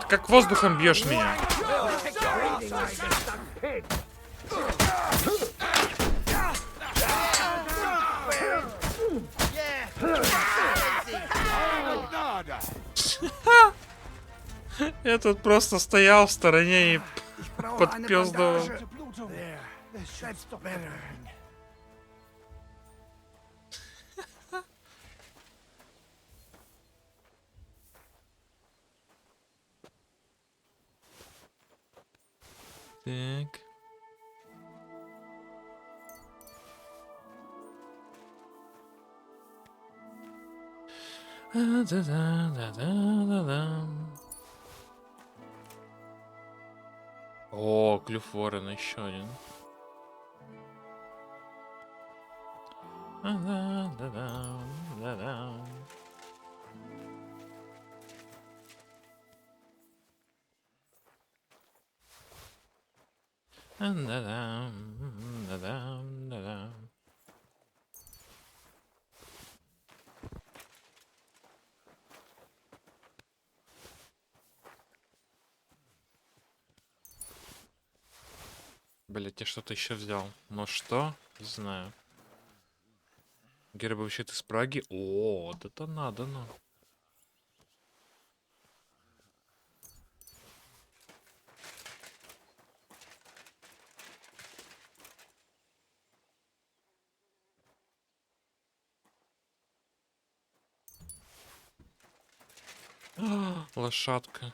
как воздухом бьешь меня. Я тут просто стоял в стороне и подпёздывал. Так. О, клюфорен еще один. Блять, я что-то еще взял. Но что? Не знаю. Гербовый щит из Праги. О, вот это надо, ну. Лошадка.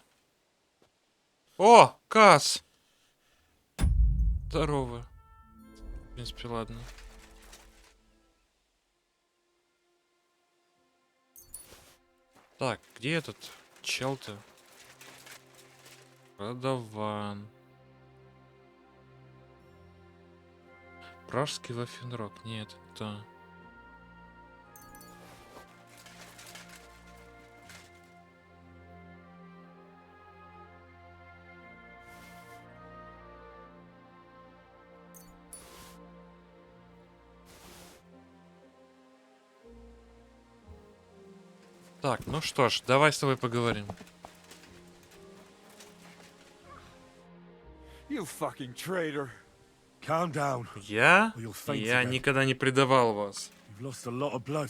О, Кас! Здорово. В принципе, ладно. Так, где этот чел-то? Продаван. Пражский Вафенрок. Нет, это... Так, ну что ж, давай с тобой поговорим. You fucking traitor. Calm down. Я? Or you'll faint Я again. никогда не предавал вас. You've lost a lot of blood.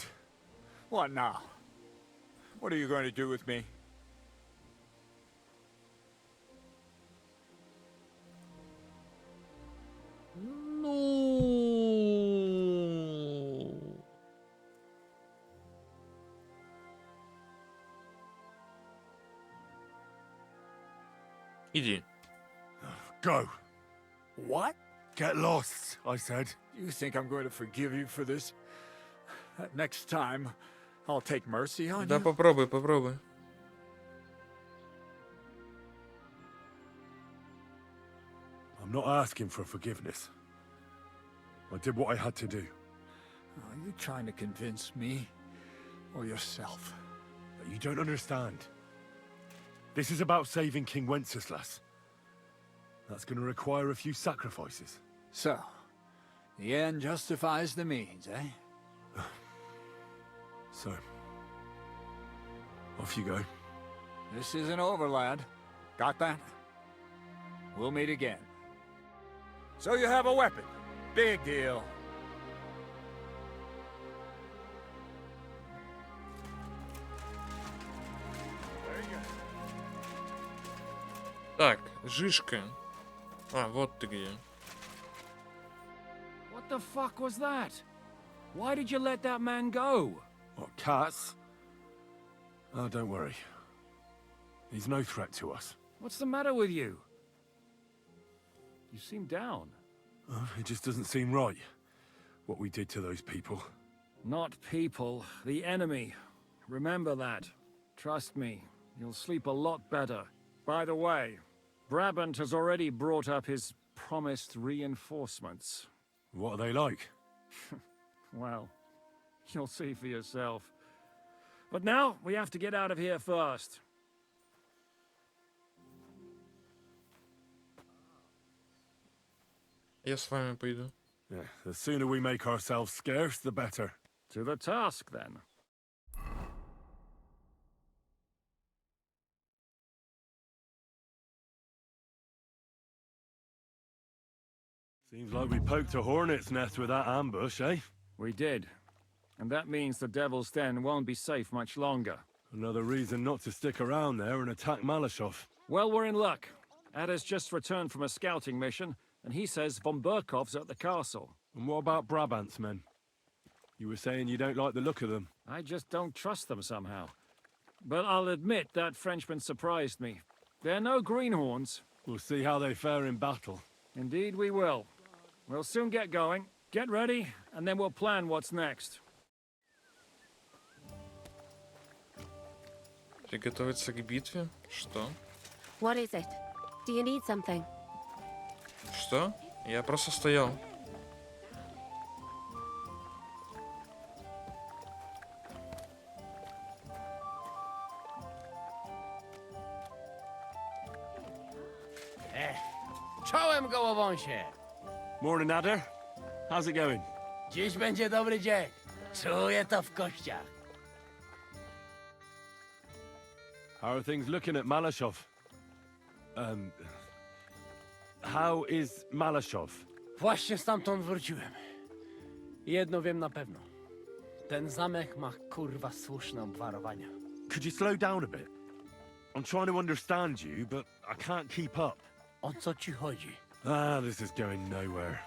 What now? What are you going to do with me? Ну... Иди. Go. What? Get lost, I said. You think I'm going to forgive you for this? Next time, I'll take mercy on Да you. попробуй, попробуй. I'm not asking for forgiveness. I did what I had to do. Are you trying to convince me or yourself? But you don't understand. This is about saving King Wenceslas. That's going to require a few sacrifices. So, the end justifies the means, eh? So, off you go. This isn't over, lad. Got that? We'll meet again. So you have a weapon. Big deal. Very good. Так, Жишка. А, вот ты где. What the fuck was that? Why did you let that man go? What, cats? Oh, don't worry. He's no threat to us. What's the matter with you? You seem down. Oh, it just doesn't seem right, what we did to those people. Not people, the enemy. Remember that. Trust me, you'll sleep a lot better. By the way, Brabant has already brought up his promised reinforcements. What are they like? Well, you'll see for yourself. But now, we have to get out of here first. Я с вами пойду. Yeah, the sooner we make ourselves scarce, the better. To the task, then. Seems like we poked a hornet's nest with that ambush, eh? We did. And that means the Devil's Den won't be safe much longer. Another reason not to stick around there and attack Malashov. Well, we're in luck. Ada's just returned from a scouting mission, and he says von Berkov's at the castle. And what about Brabant's men? You were saying you don't like the look of them. I just don't trust them somehow. But I'll admit that Frenchman surprised me. They're no greenhorns. We'll see how they fare in battle. Indeed we will. We'll soon get going. Get ready, and then we'll plan what's next. Приготовиться к битве? Что? What is it? Do you need something? Что? Я просто стоял. Czołem gołowąsie! Morning, Ada. How's it going? Dziś będzie dobry dzień. Czuję to w kościach. How are things looking at Malashov? How is Malashov? Właśnie stamtąd wróciłem. Jedno wiem na pewno. Ten zamek ma kurwa słuszne obwarowania. Could you slow down a bit? I'm trying to understand you, but I can't keep up. O co ci chodzi? This is going nowhere.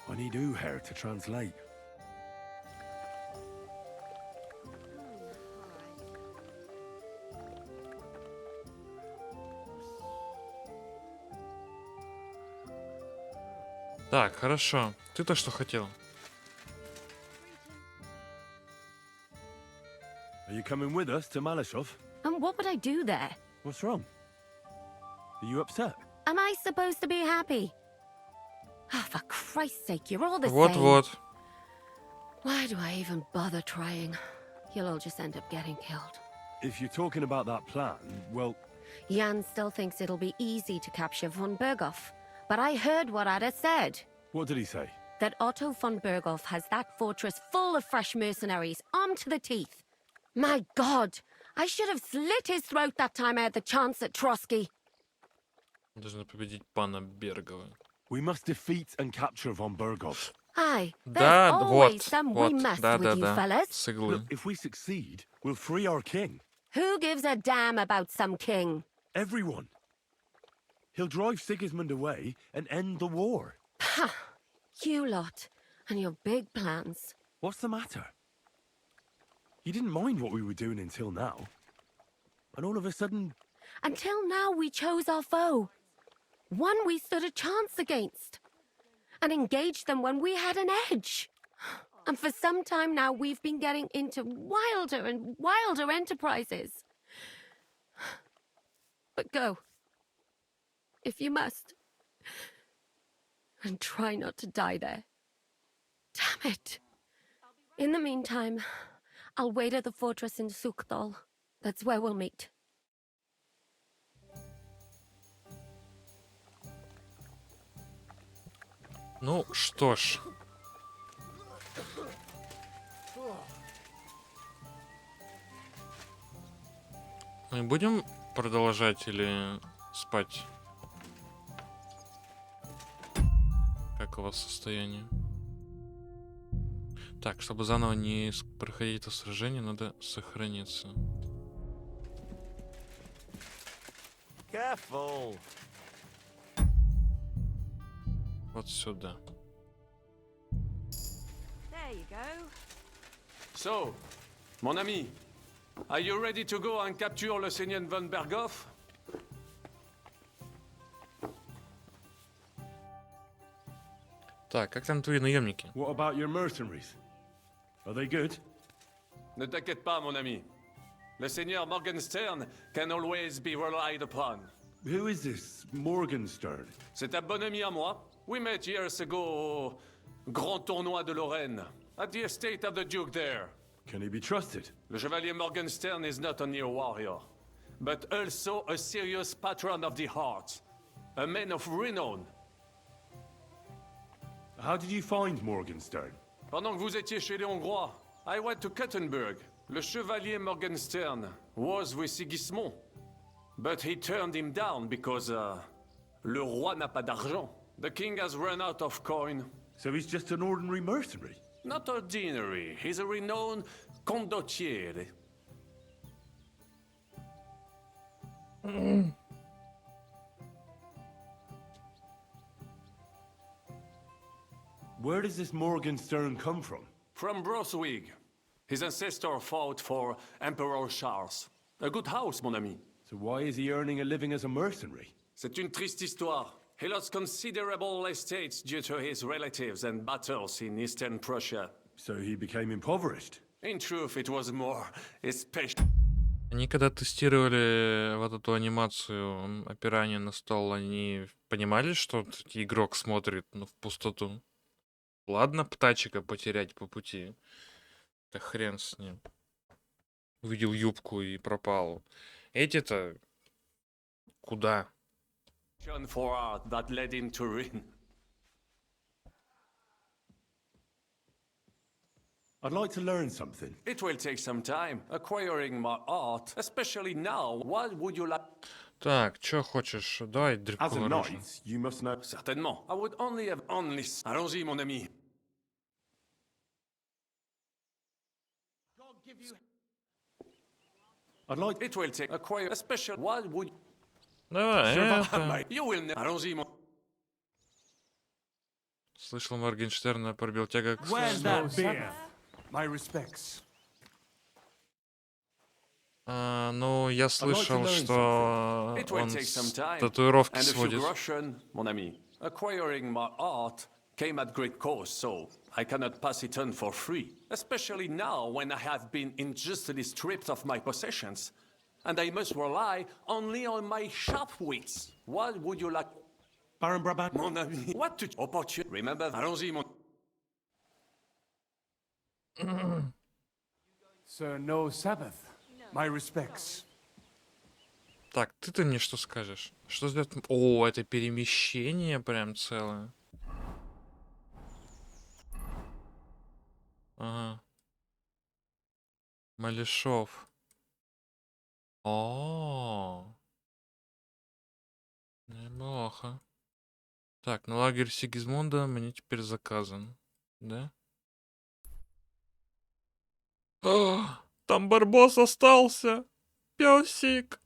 I need Uher to translate. Так, хорошо. Ты-то что хотел? Are you coming with us to Malashov? And what would I do there? What's wrong? Are you upset? Am I supposed to be happy? Oh, for Christ's sake, you're all the same. Вот-вот. Why do I even bother trying? You'll all just end up getting killed. If you're talking about that plan, well, Jan still thinks it'll be easy to capture von Berghoff. But I heard what Ada said. what did he say? That Otto von Berghoff has that fortress full of fresh mercenaries, armed to the teeth. My God! I should have slit his throat that time I had the chance at Trotsky. Должны победить пана Бергова. We must defeat and capture von Berghoff. Aye, there's Да, always вот, some вот, we mess да, with да, you да. fellas. С иглы. Look, if we succeed, we'll free our king. Who gives a damn about some king? Everyone. He'll drive Sigismund away and end the war. Ha! You lot, and your big plans. What's the matter? You didn't mind what we were doing until now. And all of a sudden, Until now, we chose our foe. One we stood a chance against. And engaged them when we had an edge. And for some time now, we've been getting into wilder and wilder enterprises. But go. If you must. And try not to die there. Damn it. In the meantime, I'll wait at the fortress in Sukdal. That's where we'll meet. Ну, что ж. Мы будем продолжать или спать? Как у вас состояние? Так, чтобы заново не проходить это сражение, надо сохраниться. Careful. Вот сюда. There you go. So, mon ami, are you ready to go and capture le seigneur von Berghoff? Так, как там твои наемники? what about your mercenaries? Are they good? Ne t'inquiète pas, mon ami. Le seigneur Morgenstern can always be relied upon. Who is this Morgenstern? C'est un bon ami à moi. We met years ago au grand tournoi de Lorraine, at the estate of the Duke there. Can he be trusted? Le chevalier Morgenstern is not only a warrior, but also a serious patron of the arts, a man of renown. How did you find Morgenstern? Pendant que vous étiez chez les Hongrois, I went to Kuttenberg. Le chevalier Morgenstern was with Sigismund, but he turned him down because le roi n'a pas d'argent. The king has run out of coin. So he's just an ordinary mercenary? Not ordinary. He's a renowned condottiere. Where does this Morgenstern come from? From Broswig. His ancestor fought for Emperor Charles. A good house, mon ami. So why is he earning a living as a mercenary? C'est une triste histoire. He lost considerable estates due to his relatives and battles in Eastern Prussia. So he became impoverished? In truth, it was more especially... Они когда тестировали вот эту анимацию опирания на стол, они понимали, что игрок смотрит в пустоту? Ладно, птачика потерять по пути. Да хрен с ним. Увидел юбку и пропал. Эти-то куда? for art that led him to ruin. I'd like to learn something. It will take some time acquiring my art, especially now. What would you like? Так, чё хочешь? Давай дрипку As a оружие. knight, you must know... Certainement. I would only have only. Allons-y, mon ami. I'd like... It will take acquire a special. What would Давай, это... you will? Allons-y, mon. Слышал, Моргенштерна пробил тяга к Where's сну. that beer? My respects. Ну, я слышал, что It will он take some с time. татуировки And a few сводит. groschen, mon ami. Acquiring my art came at great cost, so I cannot pass it on for free. Especially now when I have been injustly stripped of my possessions. And I must rely only on my sharp wits. What would you like? Baron Brabant? Mon ami. What to opportune? Remember, allons-y, mon. Sir, no Sabbath. My respects. Так, ты-то мне что скажешь? Что за... О, это перемещение прям целое. Ага. Малишов. О, неплохо. Так, на лагерь Сигизмунда мне теперь заказан. Да? О, там Барбос остался. Песик.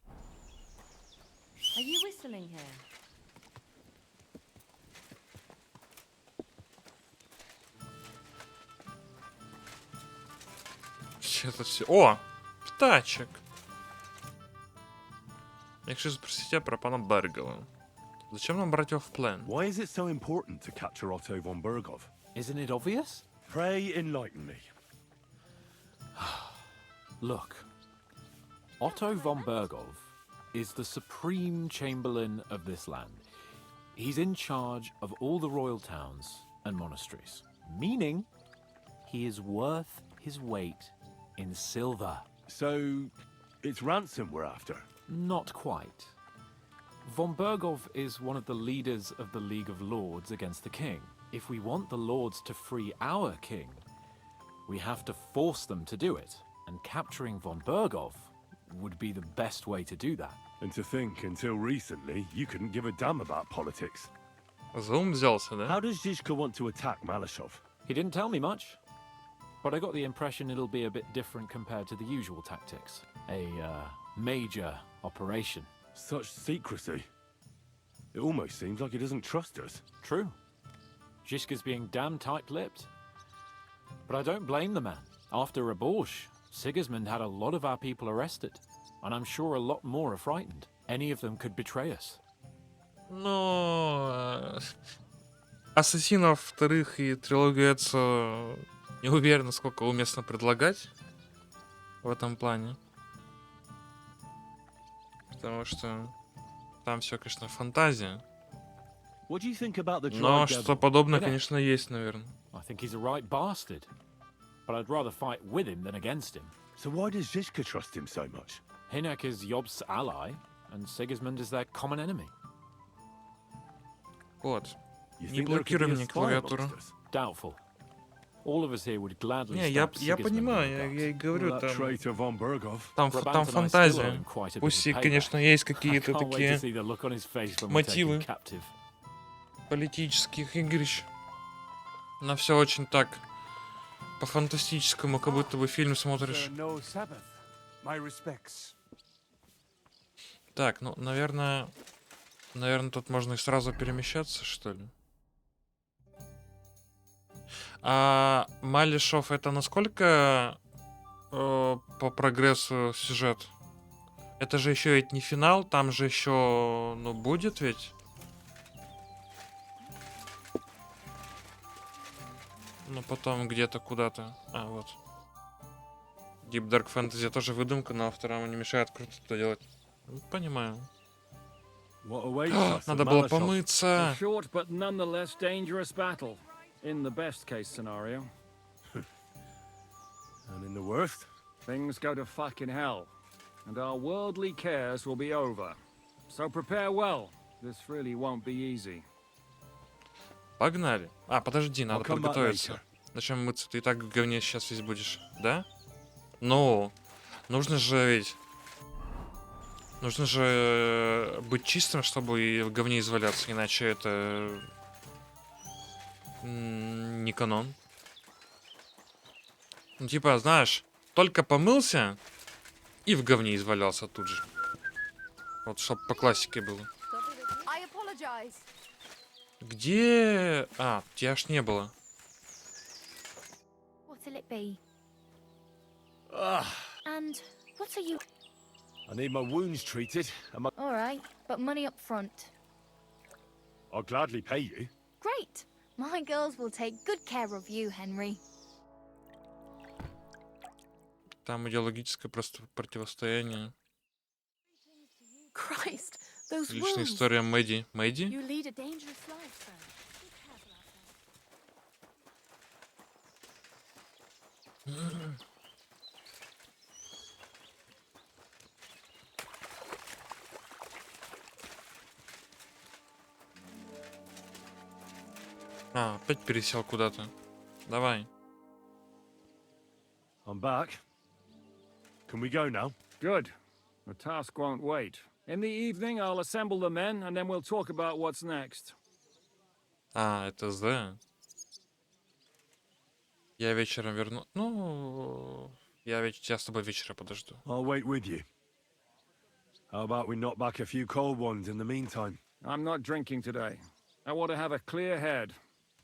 Are you whistling here? Что-то все. О, птачек. Якщо спросите про пана Бергова. Зачем нам брать его в плен? Why is it so important to capture Otto von Bergov? Isn't it obvious? Pray enlighten me. Look, Otto von Bergov is the supreme chamberlain of this land. He's in charge of all the royal towns and monasteries, meaning he is worth his weight in silver. So, it's ransom we're after? Not quite. Von Bergov is one of the leaders of the League of Lords against the king. If we want the lords to free our king, we have to force them to do it. And capturing von Bergov would be the best way to do that. And to think, until recently, you couldn't give a damn about politics. За ум взялся, да? How does Zizka want to attack Malashov? He didn't tell me much, but I got the impression it'll be a bit different compared to the usual tactics. A major operation. Such secrecy. It almost seems like he doesn't trust us. True. Zizka's being damn tight-lipped. But I don't blame the man. After Raborsh, Sigismund had a lot of our people arrested, and I'm sure a lot more are frightened. Any of them could betray us. Но... Ассасинов вторых и трилогию Эцио не уверен, насколько уместно предлагать в этом плане. Потому что там все, конечно, фантазия. What do you think about the Но dry что devil? подобное, конечно, есть, наверное. I think he's a right bastard. But I'd rather fight with him than against him. So why does Zizka trust him so much? Hinek is Yob's ally, and Sigismund is their common enemy. Вот. You Не think there could блокируй be a мне spy клавиатуру. amongst us? Doubtful. All of us here would gladly Не, stab я Sigismund понимаю, in the я и gut. говорю, That там, traitor von Bergov. там Brabant and I still owe фантазия. him quite a bit Пусть и, of payback. конечно, есть I какие-то can't wait to такие see the look on his face when we take him мотивы. captive. политических игрищ. На все очень так по-фантастическому, как будто бы фильм смотришь. No Sabbath. My respects. Так, ну, наверное, тут можно и сразу перемещаться, что ли. А Малишов это насколько по прогрессу сюжет? Это же еще ведь не финал, там же еще, ну, будет ведь. Ну, потом где-то куда-то. А, вот. Deep Dark Fantasy тоже выдумка, но авторам не мешает круто это делать. Ну, понимаю. What awaits us at Надо было Malashov? A помыться. short but nonetheless dangerous battle, in the best case scenario. And in the worst? Things go to fucking hell, and our worldly cares will be over. So prepare well. This really won't be easy. Погнали. А, подожди, надо I'll come back подготовиться. later. Зачем мыться? Ты и так в говне сейчас весь будешь, да? Ну, нужно же ведь... Нужно же быть чистым, чтобы и в говне изваляться, иначе это... не канон. Ну, типа, знаешь, только помылся и в говне извалялся тут же. Вот, чтоб по классике было. I apologize. Где... А, тебя аж не было. What'll it be? Ah, And what are you? I need my wounds treated, and my... All right, but money up front. I'll gladly pay you. Great. My girls will take good care of you, Henry. Там идеологическое просто противостояние. Christ, those Личная wounds. история Мэдди. Мэдди? You lead a dangerous life, sir. Be careful out there. А, опять пересел куда-то. Давай. I'm back. Can we go now? Good. The task won't wait. In the evening, I'll assemble the men, and then we'll talk about what's next. А, это З. Я вечером верну... Ну... Я с тобой вечера подожду. I'll wait with you. How about we knock back a few cold ones in the meantime? I'm not drinking today. I want to have a clear head.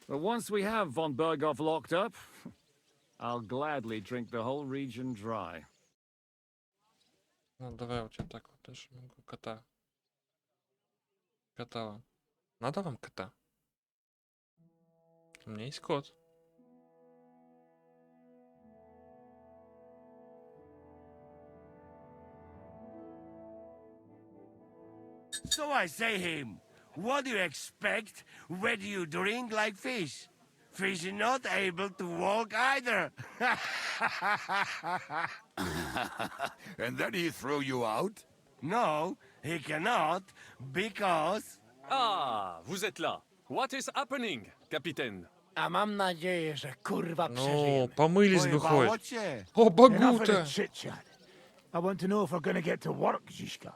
But once we have von Berghoff locked up, I'll gladly drink the whole region dry. Ну, давай вот я так вот даже могу кота. Кота вам. Надо вам кота? У меня есть кот. So I say him, what do you expect when you drink like fish? Fish is not able to walk either. And then he threw you out? No, he cannot, because... Ah, vous êtes là. What is happening, Capitaine? A mam nadzieję, że kurwa Ну, przeżyjemy. помылись бы хоть. Pojebało cię? О, Enough of the Багута! chit-chat. I want to know if we're going to get to work, Zizka.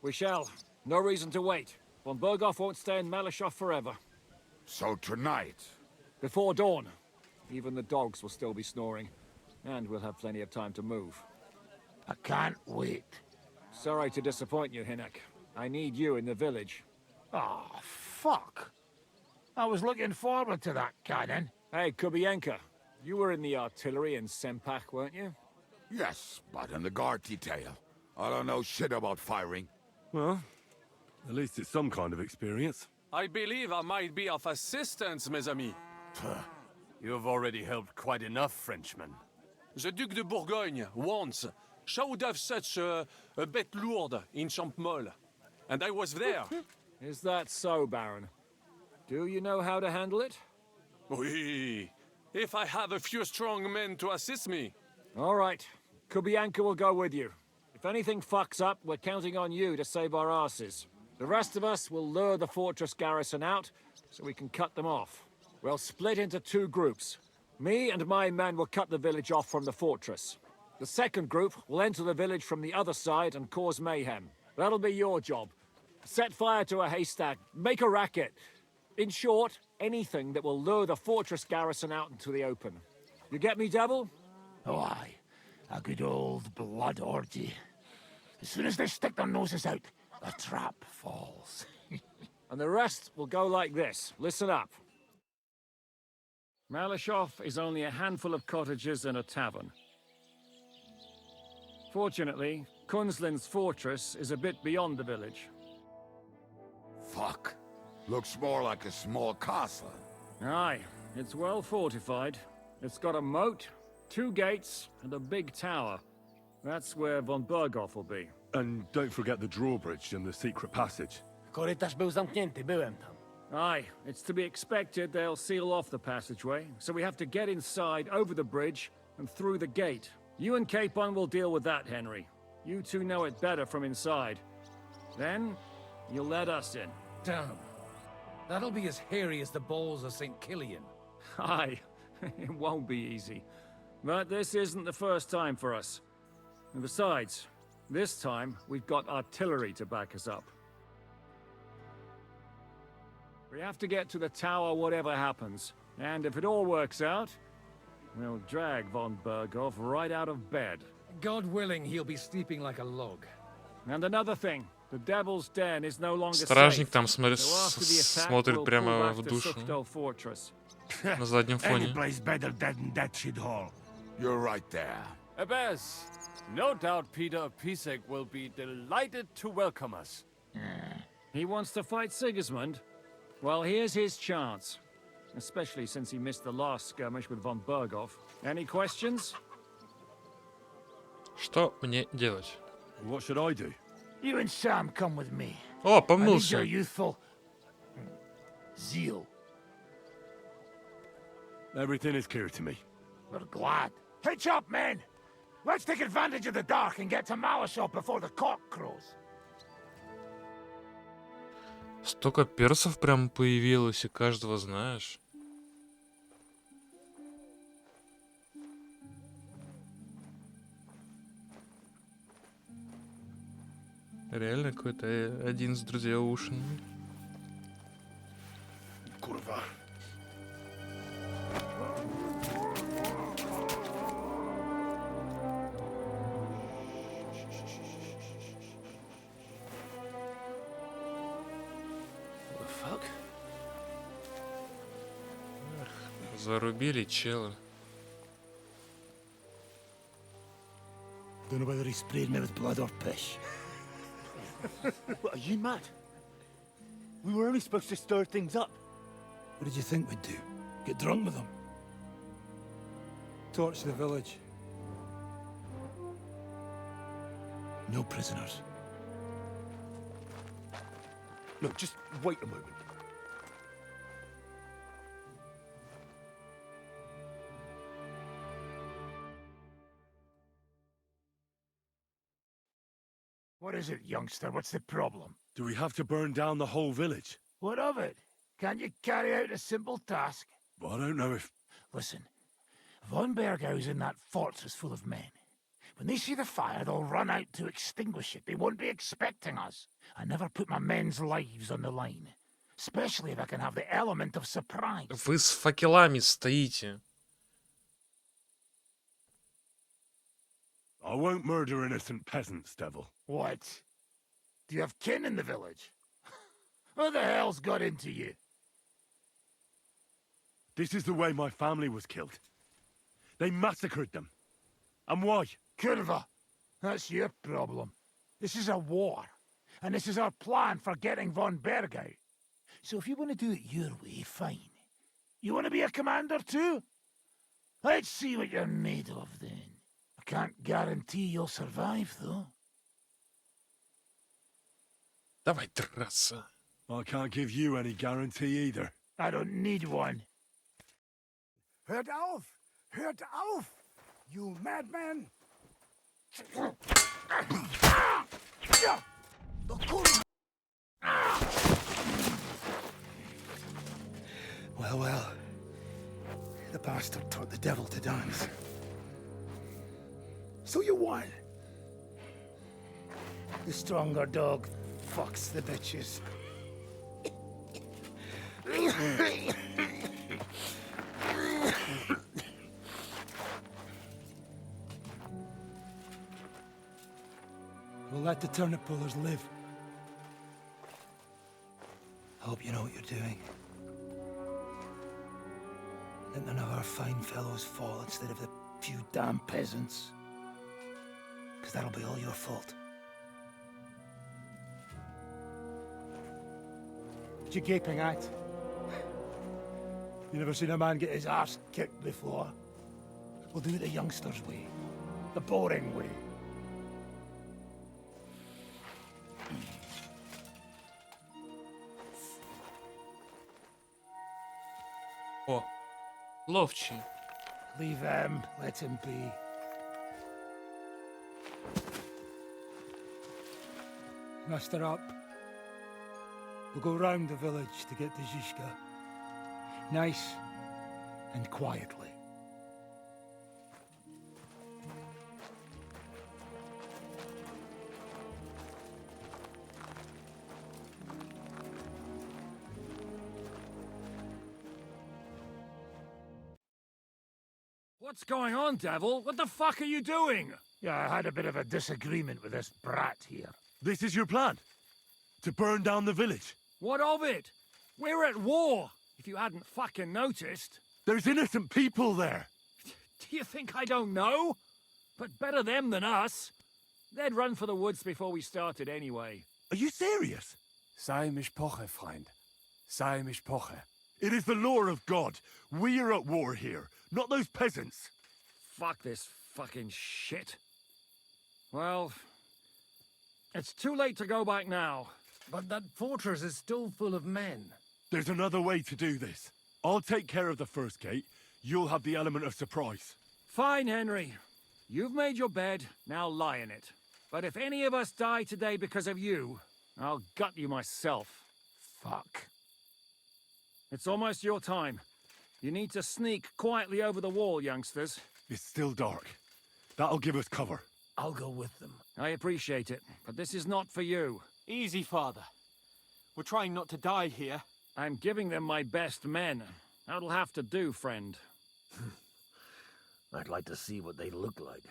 We shall. No reason to wait. Von Berghoff won't stay in Malashov forever. So tonight, Before dawn, even the dogs will still be snoring, and we'll have plenty of time to move. I can't wait. Sorry to disappoint you, Hinek. I need you in the village. Oh, fuck. I was looking forward to that, Cannon. Hey, Kubienka, you were in the artillery in Sempak, weren't you? Yes, but in the guard detail. I don't know shit about firing. Well, at least it's some kind of experience. I believe I might be of assistance, mes amis. You've already helped quite enough, Frenchman. The Duc de Bourgogne, once, showed off such a bête lourde in Champmol. And I was there. Is that so, Baron? Do you know how to handle it? Oui. If I have a few strong men to assist me. All right. Kubianka will go with you. If anything fucks up, we're counting on you to save our asses. The rest of us will lure the fortress garrison out, so we can cut them off. We'll split into two groups. Me and my men will cut the village off from the fortress. The second group will enter the village from the other side and cause mayhem. That'll be your job. Set fire to a haystack, make a racket. In short, anything that will lure the fortress garrison out into the open. You get me, Devil? Oh, aye. A good old blood orgy. As soon as they stick their noses out, the trap falls. And the rest will go like this. Listen up. Malishov is only a handful of cottages and a tavern. Fortunately, Kunzlin's fortress is a bit beyond the village. Fuck. Looks more like a small castle. Aye, it's well fortified. It's got a moat, 2 gates, and a big tower. That's where von Berghoff will be. And don't forget the drawbridge and the secret passage. Korytarz był zamknięty, byłem tam. Aye, it's to be expected they'll seal off the passageway, so we have to get inside, over the bridge, and through the gate. You and Capon will deal with that, Henry. You two know it better from inside. Then, you'll let us in. Damn. That'll be as hairy as the balls of St. Killian. Aye, it won't be easy. But this isn't the first time for us. And besides, this time we've got artillery to back us up. We have to get to the tower whatever happens. And if it all works out, we'll drag von Berghoff right out of bed. God willing, he'll be sleeping like a log. And another thing, the Devil's Den is no longer Стражник safe. там So after the attack, смотрит we'll прямо pull в back to душу Suchtal Fortress. на заднем Any фоне. place better dead than that shithole. You're right there. Abbas, no doubt Peter of Pisek will be delighted to welcome us. He wants to fight Sigismund? Well, here's his chance. Especially since he missed the last skirmish with von Berghoff. Any questions? Что мне делать? What should I do? You and Sam come with me. О, I need помылся. your youthful zeal. Everything is clear to me. We're glad. Hitch up, men! Let's take advantage of the dark and get to Malishov before the cock crows. Столько персов прям появилось, и каждого знаешь. Реально какой-то один из друзей Ушин. Kurwa. What the fuck? Зарубили чела. Don't know whether he sprayed me with blood or piss. What, are you mad? We were only supposed to stir things up. What did you think we'd do? Get drunk with them? Torch the village. No prisoners. No, just wait a moment. What is it, youngster? What's the problem? Do we have to burn down the whole village? What of it? Can't you carry out a simple task? Well, I don't know if... Listen, von Berghau's in that fortress full of men. When they see the fire, they'll run out to extinguish it. They won't be expecting us. I never put my men's lives on the line. Especially if I can have the element of surprise. Вы с факелами стоите. I won't murder innocent peasants, Devil. What? Do you have kin in the village? Who the hell's got into you? This is the way my family was killed. They massacred them. And why? Kurva, that's your problem. This is a war, and this is our plan for getting von Bergau. So if you want to do it your way, fine. You want to be a commander too? Let's see what you're made of then. I can't guarantee you'll survive, though. Давай драться. I can't give you any guarantee either. I don't need one. Hört auf! Hört auf! You madman! Well, well. The bastard taught the devil to dance. So you won. The stronger dog fucks the bitches. We'll let the turnip pullers live. Hope you know what you're doing. Let none of our fine fellows fall instead of the few damn peasants. Because that'll be all your fault. What you gaping at? You never seen a man get his arse kicked before? We'll do it the youngsters' way. The boring way. О, ловчий. Leave him, let him be. Muster up. We'll go round the village to get to Zhishka. Nice and quietly. What's going on, devil? What the fuck are you doing? Yeah, I had a bit of a disagreement with this brat here. This is your plan? To burn down the village? What of it? We're at war, if you hadn't fucking noticed. There's innocent people there! Do you think I don't know? But better them than us. They'd run for the woods before we started anyway. Are you serious? Sei mishpoche, Freund. Sei mishpoche. It is the law of God. We are at war here, not those peasants. Fuck this fucking shit. Well, it's too late to go back now. But that fortress is still full of men. There's another way to do this. I'll take care of the first gate. You'll have the element of surprise. Fine, Henry. You've made your bed, now lie in it. But if any of us die today because of you, I'll gut you myself. Fuck. It's almost your time. You need to sneak quietly over the wall, youngsters. It's still dark. That'll give us cover. I'll go with them. I appreciate it, but this is not for you. Easy, father. We're trying not to die here. I'm giving them my best men. That'll have to do, friend. I'd like to see what they look like.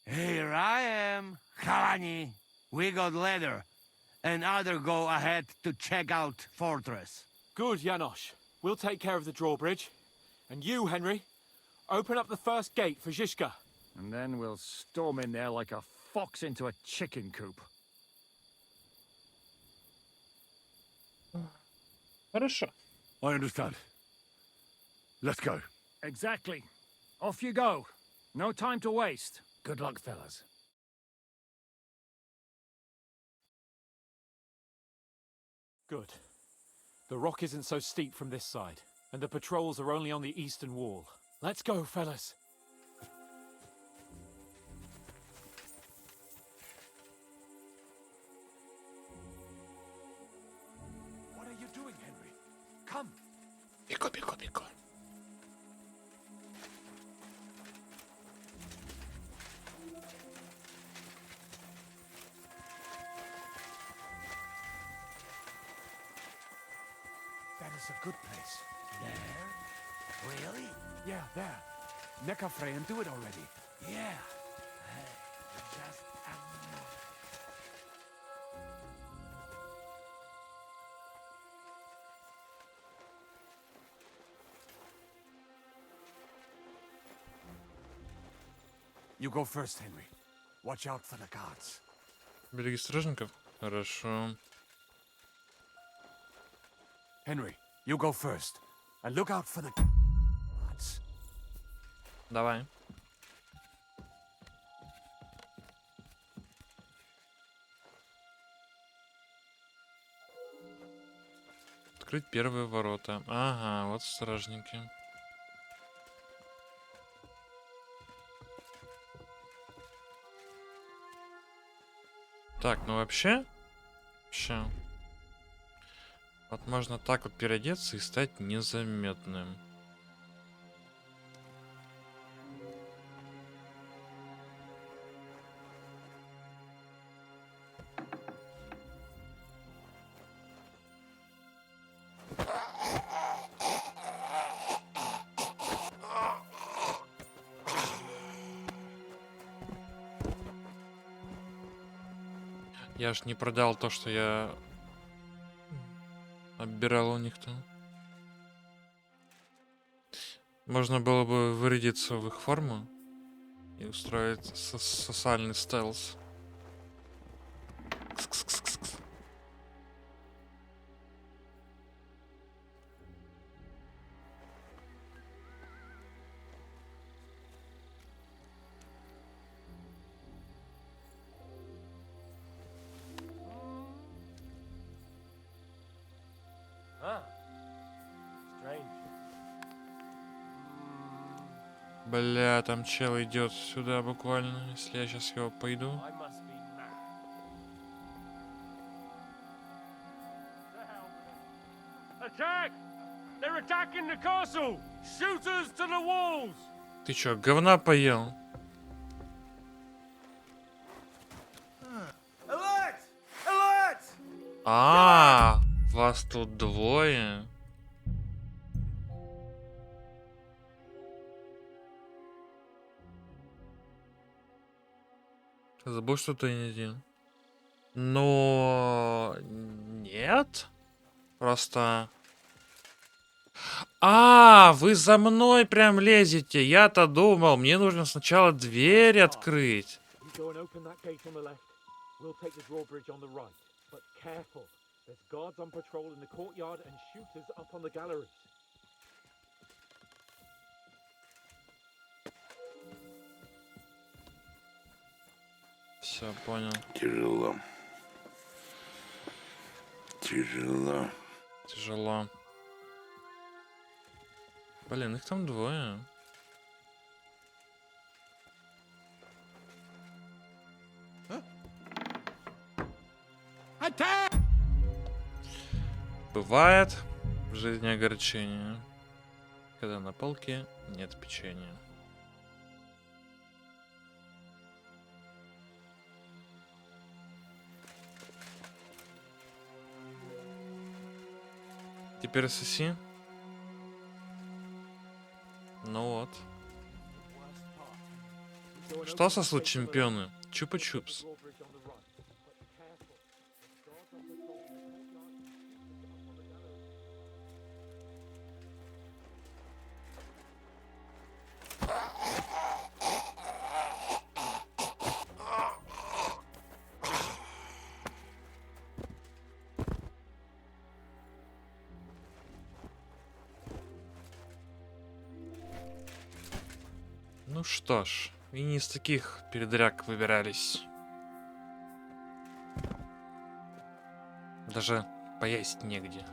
Here I am, Kalani. We got leather, and other go ahead to check out fortress. Good, Janosch. We'll take care of the drawbridge. And you, Henry, open up the first gate for Zhishka. And then we'll storm in there like a fox into a chicken coop. Хорошо. I understand. Let's go. Exactly. Off you go. No time to waste. Good luck, fellas. Good. The rock isn't so steep from this side, and the patrols are only on the eastern wall. Let's go, fellas. What are you doing, Henry? Come. Бегу, бегу, бегу. That is a good place. There? Really? Yeah, there. Neck fray and do it already. Yeah. Just You go first, Henry. Watch out for the guards. Береги стражников? Хорошо. Henry, you go first. And look out for the guards. Давай. Открыть первые ворота. Ага, вот стражники. Так, ну вообще... Вот можно так вот переодеться и стать незаметным. Я ж не продал то, что я оббирал у них там. Можно было бы вырядиться в их форму и устроить социальный стелс. Кс-кс-кс-кс. Бля, там чел идет сюда буквально, если я сейчас его пойду. Attack! They're attacking the castle! Shooters to the walls! Ты чё, говна поел? Вас тут двое. Забыл, что ты не один. Но нет. Просто. Вы за мной прям лезете. Я-то думал, мне нужно сначала дверь открыть. Все, понял. Тяжело. Тяжело. Тяжело. Блин, их там двое. Бывает в жизни огорчение, когда на полке нет печенья. Теперь соси. Ну вот. Что сосут чемпионы? Чупа-чупс. Ну что ж, и не из таких передряг выбирались. Даже поесть негде.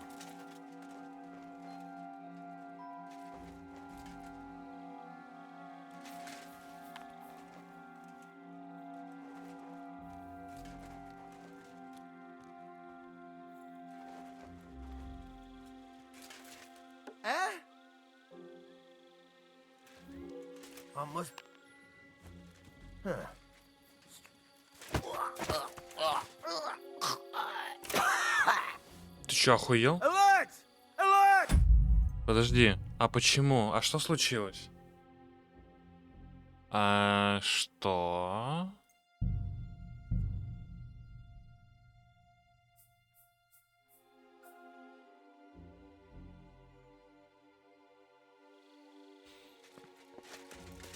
Ты чё, охуел? Подожди, а почему? А что случилось? Что?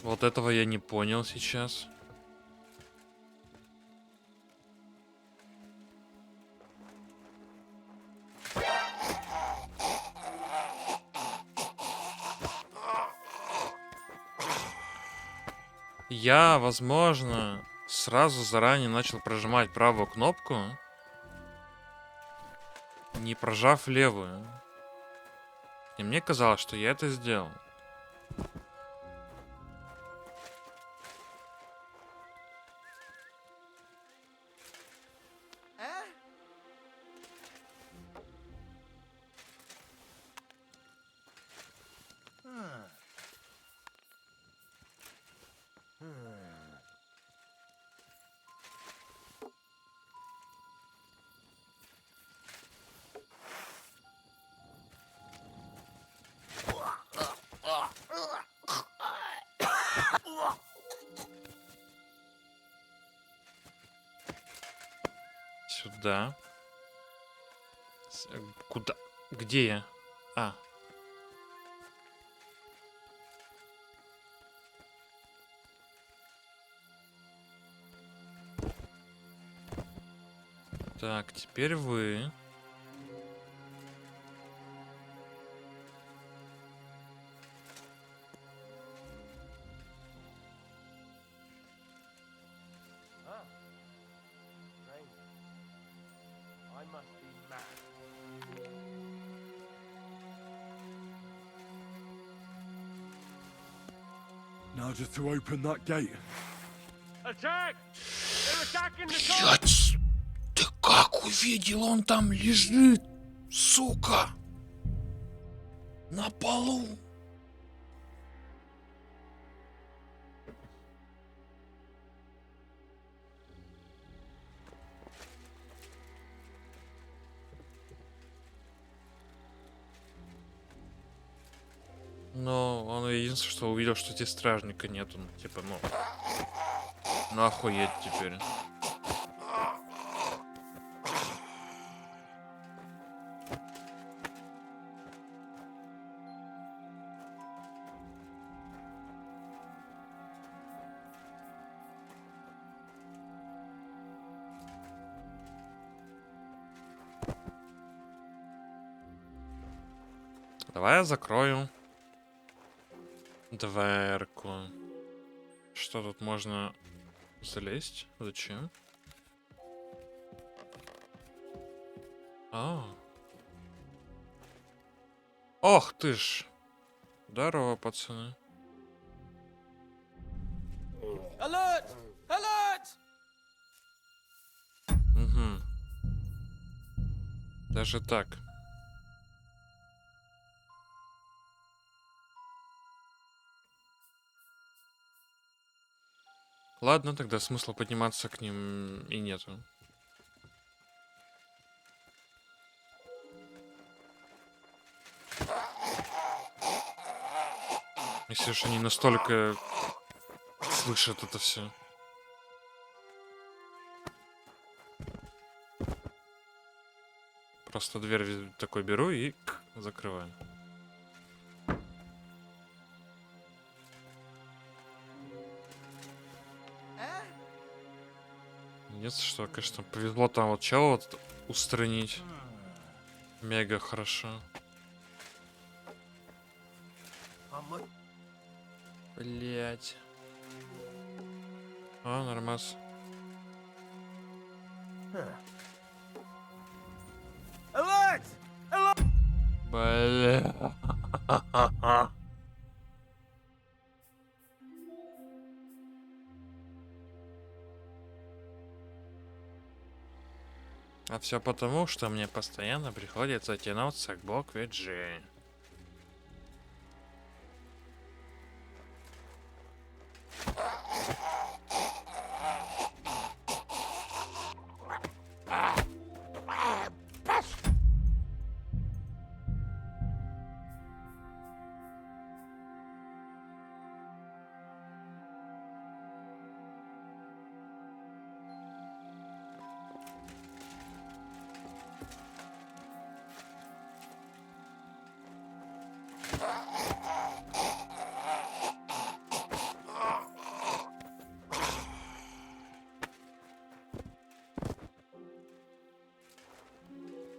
Вот этого я не понял сейчас. Я, возможно, сразу заранее начал прожимать правую кнопку, не прожав левую. И мне казалось, что я это сделал. сюда. Куда? Где я? А. Так, теперь вы. Now just to open that gate. Attack! They're attacking the Блять! Ты как увидел? Он там лежит, сука! На полу! Но он единственное, что увидел, что здесь стражника нету. Ну, типа, ну охуеть теперь. Давай я закрою дверку. Что тут можно залезть? Зачем? А. Ох ты ж. Здорово, пацаны. Alert! Alert! Угу. Даже так. Ладно, тогда смысла подниматься к ним и нету. Если уж они настолько слышат это все. Просто дверь такой беру и закрываю. Единственное, что, конечно, повезло там вот чела вот устранить. Мега хорошо. Блять. А, нормас. Alert! Alert! Бля. А все потому, что мне постоянно приходится тянуться к букве G.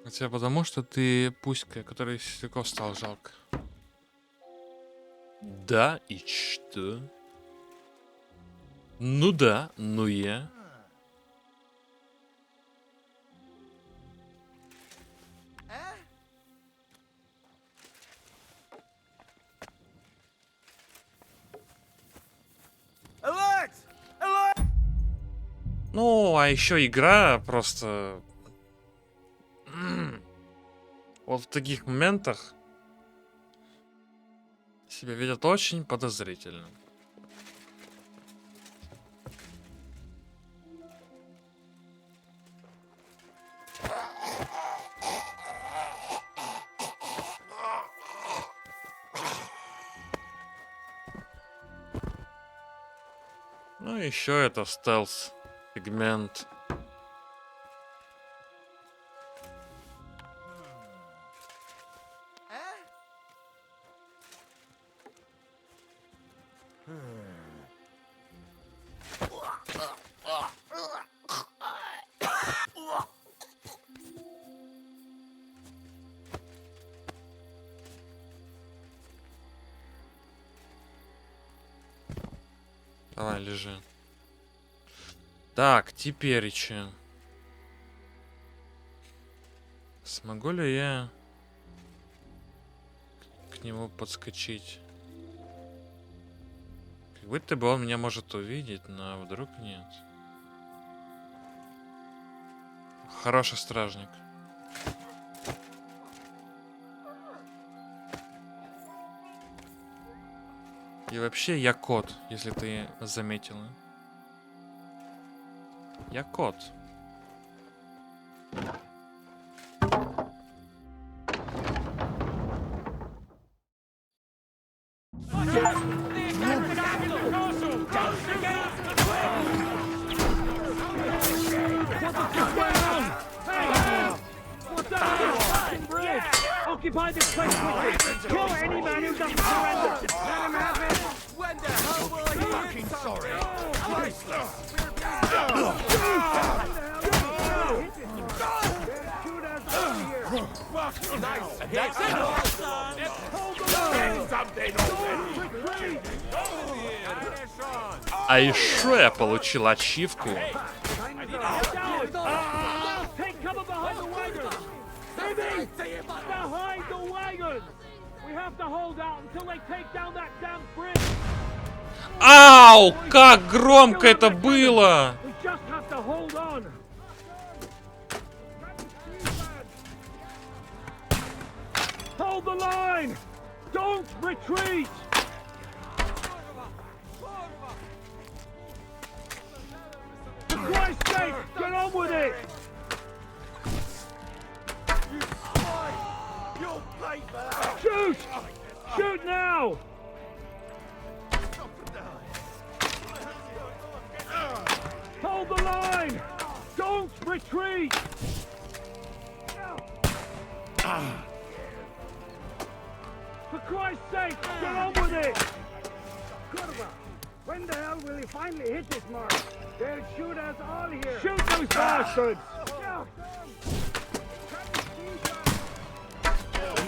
Хотя потому, что ты пуська, который силиков стал жалко. Да, и что? Ну да, ну я. Alert! Alert! Ну, а еще игра просто... Вот в таких моментах себя ведет очень подозрительно. Ну, еще это стелс-сегмент. Давай, лежи. Так, теперь че? Смогу ли я к нему подскочить? Как будто бы он меня может увидеть, но вдруг нет. Хороший стражник. И вообще я кот, если ты заметила. Я кот. Occupy this place quickly! Kill any man who doesn't surrender! Let him have it! When the hell will I fucking sorry? А еще я получил ачивку. Behind the wagons! We have to hold out until they take down that damn bridge! Ау! Как громко это было! We just have to hold on! Hold the line! Don't retreat! For Christ's sake, get on with it! Shoot! Shoot now! Hold the line! Don't retreat! For Christ's sake, get on with it! When the hell will he finally hit this mark? They'll shoot us all here! Shoot those bastards!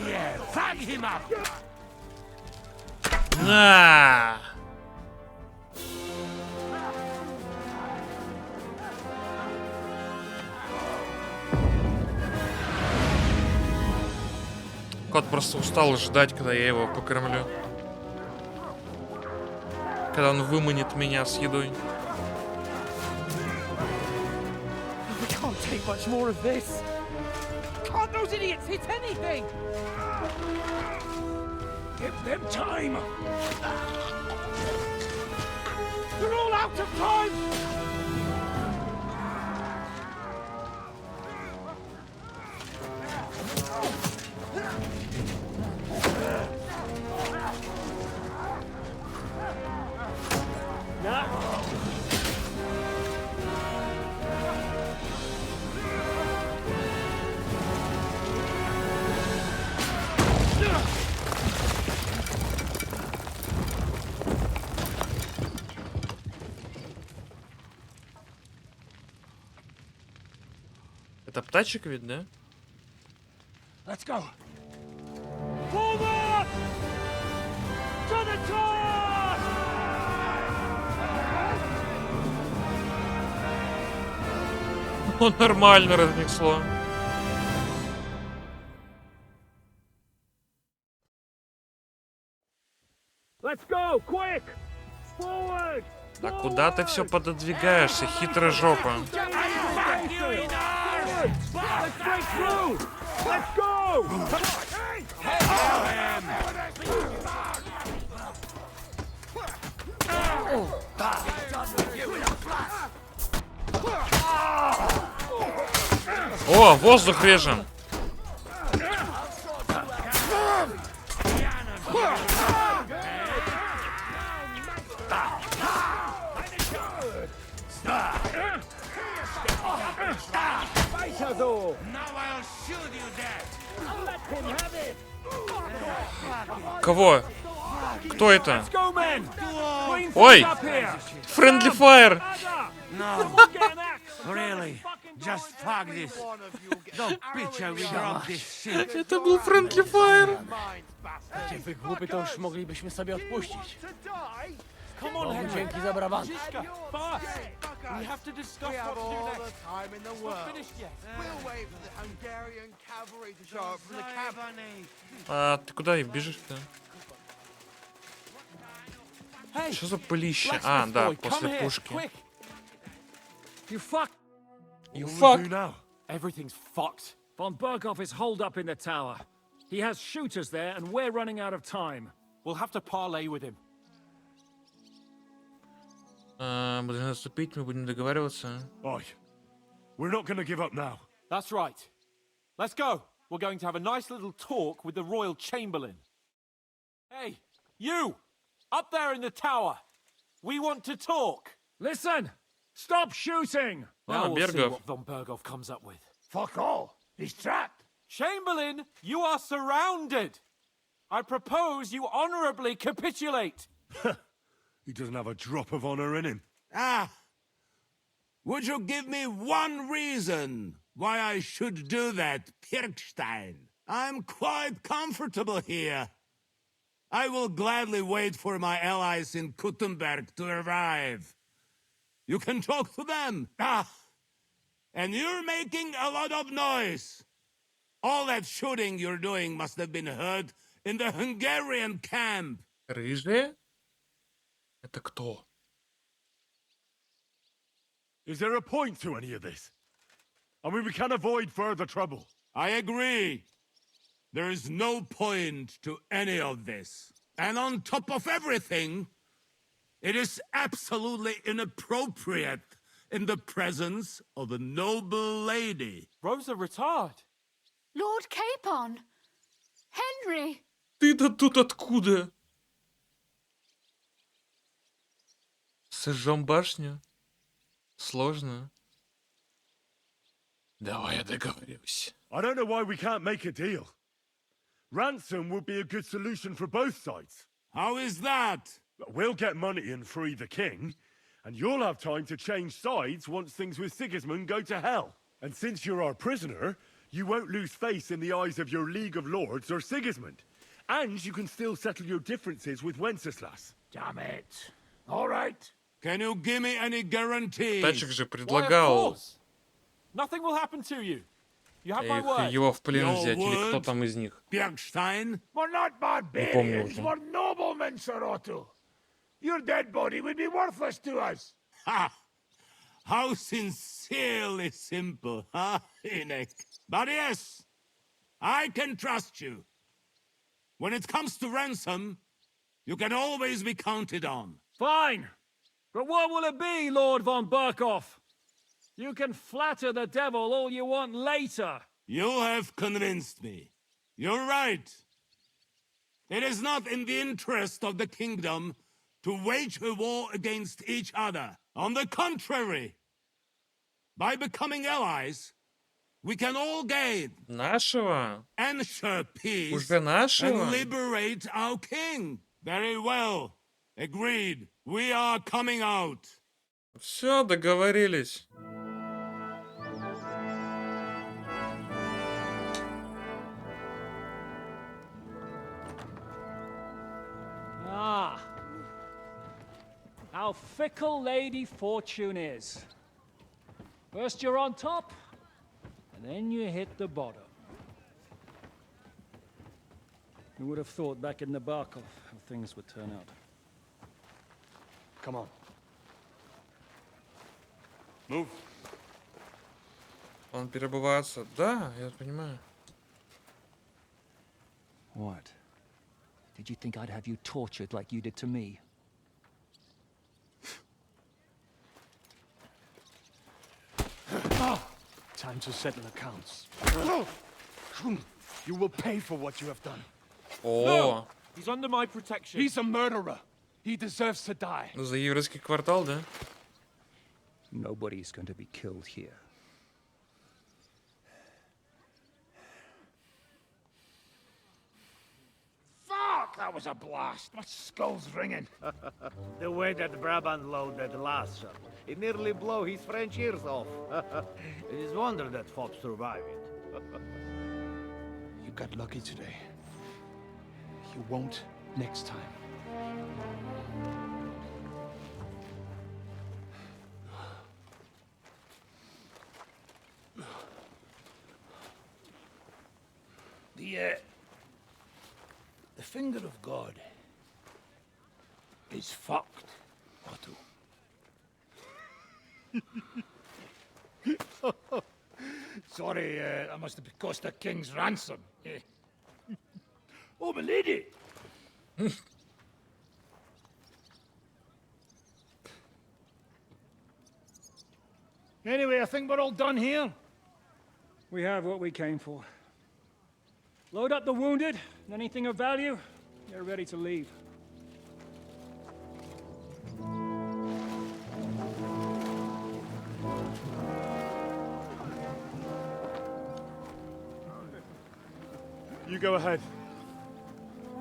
Yeah, fuck him up! На! Кот просто устал ждать, когда я его покормлю. Когда он выманит меня с едой. We can't take much more of this. Can't those idiots hit anything? Give them time! They're all out of time! Это птачек ведь, да? Let's go! Forward! To the top! Ну, нормально разнесло. Let's go! Quick! Forward! А куда ты все пододвигаешься, хитрая жопа? Let's break through! Let's go! О, воздух режем! Кого? Кто это? Ой! Friendly Fire! No. Really? Just fuck this. Don't bitch and we drop this shit. Это был Friendly Fire! Gdzie wy głupy, to już moglibyśmy sobie odpuścić. Come on, Henry. Dzięki za brabant. Ziska, fast. We have to discuss what to do next. time in the It's world. not finished yet. We'll wait for the Hungarian cavalry to show up from the campaign. А ты куда бежишь-то? Hey, Что за пылище? blacksmith А, да, boy, come после here, пушки. quick. You fuck! You What will we fuck! do now? Everything's fucked. Von Berghoff is holed up in the tower. He has shooters there, and we're running out of time. We'll have to parley with him. Будем наступить, мы будем договариваться. Oi. We're not going to give up now. That's right. Let's go. We're going to have a nice little talk with the Royal Chamberlain. Hey, you! Up there in the tower! We want to talk! Listen! Stop shooting! Now we'll see Berghoff. what Von Berghoff comes up with. Fuck all. He's trapped. Chamberlain, you are surrounded! I propose you honorably capitulate! He doesn't have a drop of honor in him. Ah! Would you give me one reason why I should do that, Pirkstein? I'm quite comfortable here. I will gladly wait for my allies in Kuttenberg to arrive. You can talk to them. Ah! And you're making a lot of noise. All that shooting you're doing must have been heard in the Hungarian camp. Рыжие? Это кто? Is there a point to any of this? I mean, we can avoid further trouble. I agree. There is no point to any of this. And on top of everything, it is absolutely inappropriate in the presence of a noble lady. Rosa Retard! Lord Capon! Henry! Ты-то тут откуда? Сожжем башню? Сложно. Давай я договорюсь. I don't know why we can't make a deal. Ransom would be a good solution for both sides. How is that? We'll get money and free the king, and you'll have time to change sides once things with Sigismund go to hell. And since you're our prisoner, you won't lose face in the eyes of your League of Lords or Sigismund. And you can still settle your differences with Wenceslas. Damn it. All right. Can you give me any guarantee? Тачек же Why, of предлагал course. Nothing will happen to you. You have my word. его в плен Your взять, или кто word? там из них. Bjergstein? We're not помню barbarians. уже. We're noblemen, Sir Otto. Your dead body would be worthless to us. Ha! How sincerely simple, huh, Enoch? But yes, I can trust you. When it comes to ransom, you can always be counted on. Fine! But what will it be, Lord von Berghoff? You can flatter the devil all you want later. You have convinced me. You're right. It is not in the interest of the kingdom to wage a war against each other. On the contrary, by becoming allies, we can all gain, Нашего? ensure peace, Уже нашего? and liberate our king. Very well. Agreed. We are coming out. Все, договорились. Ah. How fickle Lady Fortune is. First you're on top, and then you hit the bottom. Who would have thought back in Nabokov how things would turn out? Come on. Move. Он перебывается. Да, я понимаю. What? Did you think I'd have you tortured like you did to me? Time to settle accounts. You will pay for what you have done. О, He's under my protection. He's a murderer. He deserves to die. за еврейский квартал, да? Nobody's going to be killed here. Fuck! That was a blast. My skull's ringing. The way that Brabant loaded the last shot, it nearly blew his French ears off. It is wonder that Fop survived it. You got lucky today. You won't next time. The finger of God is fucked, Otto. Sorry, that must have cost a king's ransom. Oh, my lady! Anyway, I think we're all done here. We have what we came for. Load up the wounded, and anything of value, they're ready to leave. You go ahead.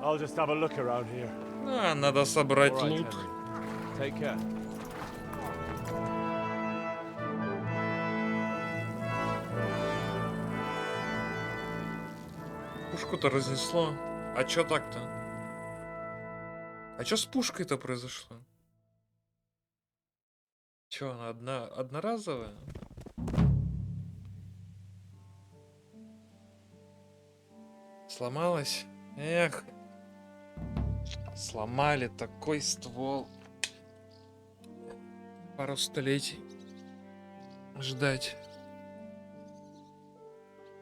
I'll just have a look around here. А, надо собрать All right, лут. Henry. Take care. Пушку-то разнесло. А чё так-то? А чё с пушкой-то произошло? Чё, она одноразовая? Сломалась? Эх. Сломали такой ствол. Пару столетий. Ждать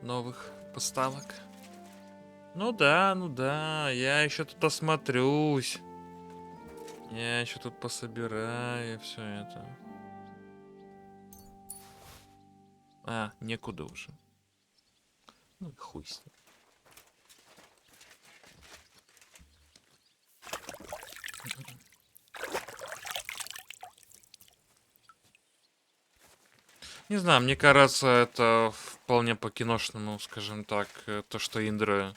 новых поставок. Ну да, я еще тут осмотрюсь. Я еще тут пособираю все это. А, некуда уже. Ну и хуй с ним. Не знаю, мне кажется, это вполне по-киношному, скажем так, то, что Индра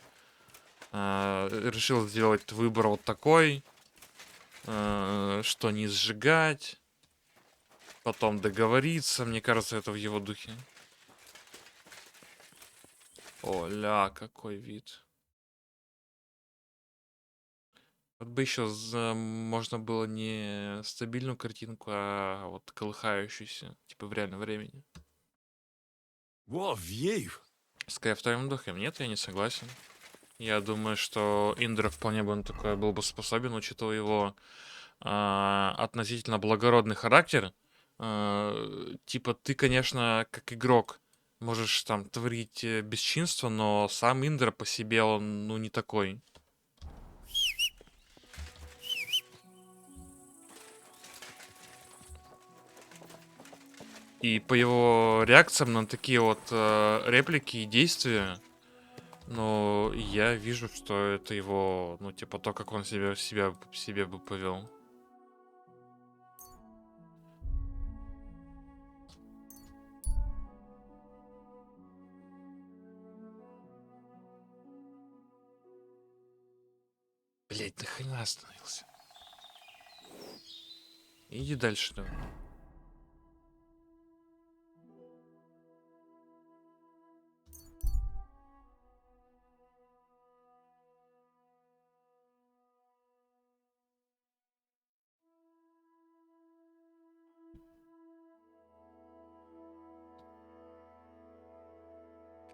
решил сделать выбор вот такой, что не сжигать, потом договориться, мне кажется, это в его духе. Оля, какой вид. Вот бы еще можно было не стабильную картинку, а вот колыхающуюся, типа в реальном времени. What a view! Скай в твоем духе? Нет, я не согласен. Я думаю, что Индров вполне бы он такой был бы способен, учитывая его относительно благородный характер. Типа ты, конечно, как игрок можешь там творить бесчинство, но сам Индра по себе он, ну, не такой. И по его реакциям на такие вот реплики и действия, ну, я вижу, что это его, ну, типа, то, как он себя бы повел. Блять, нахрена остановился? Иди дальше, давай.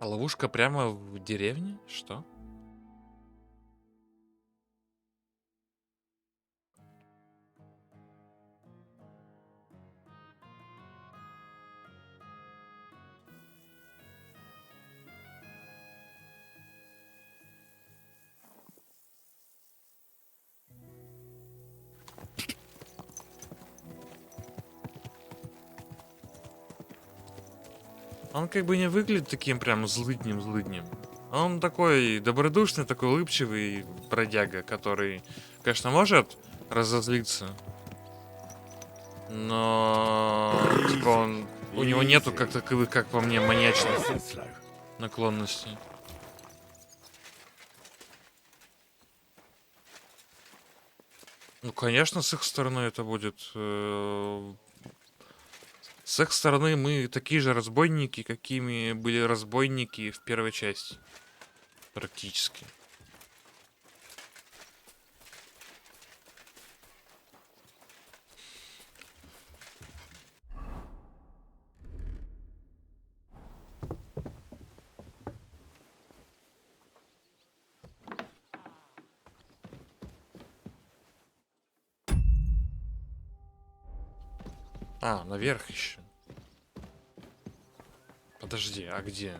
А ловушка прямо в деревне? Что? Он как бы не выглядит таким прям злыднем. Он такой добродушный, такой улыбчивый бродяга, который, конечно, может разозлиться. Но типа у него нету как таковых, как по мне, маньячных наклонностей. Ну, конечно, с их стороны это будет... С их стороны мы такие же разбойники, какими были разбойники в первой части. Практически. А, наверх еще. Подожди, а где?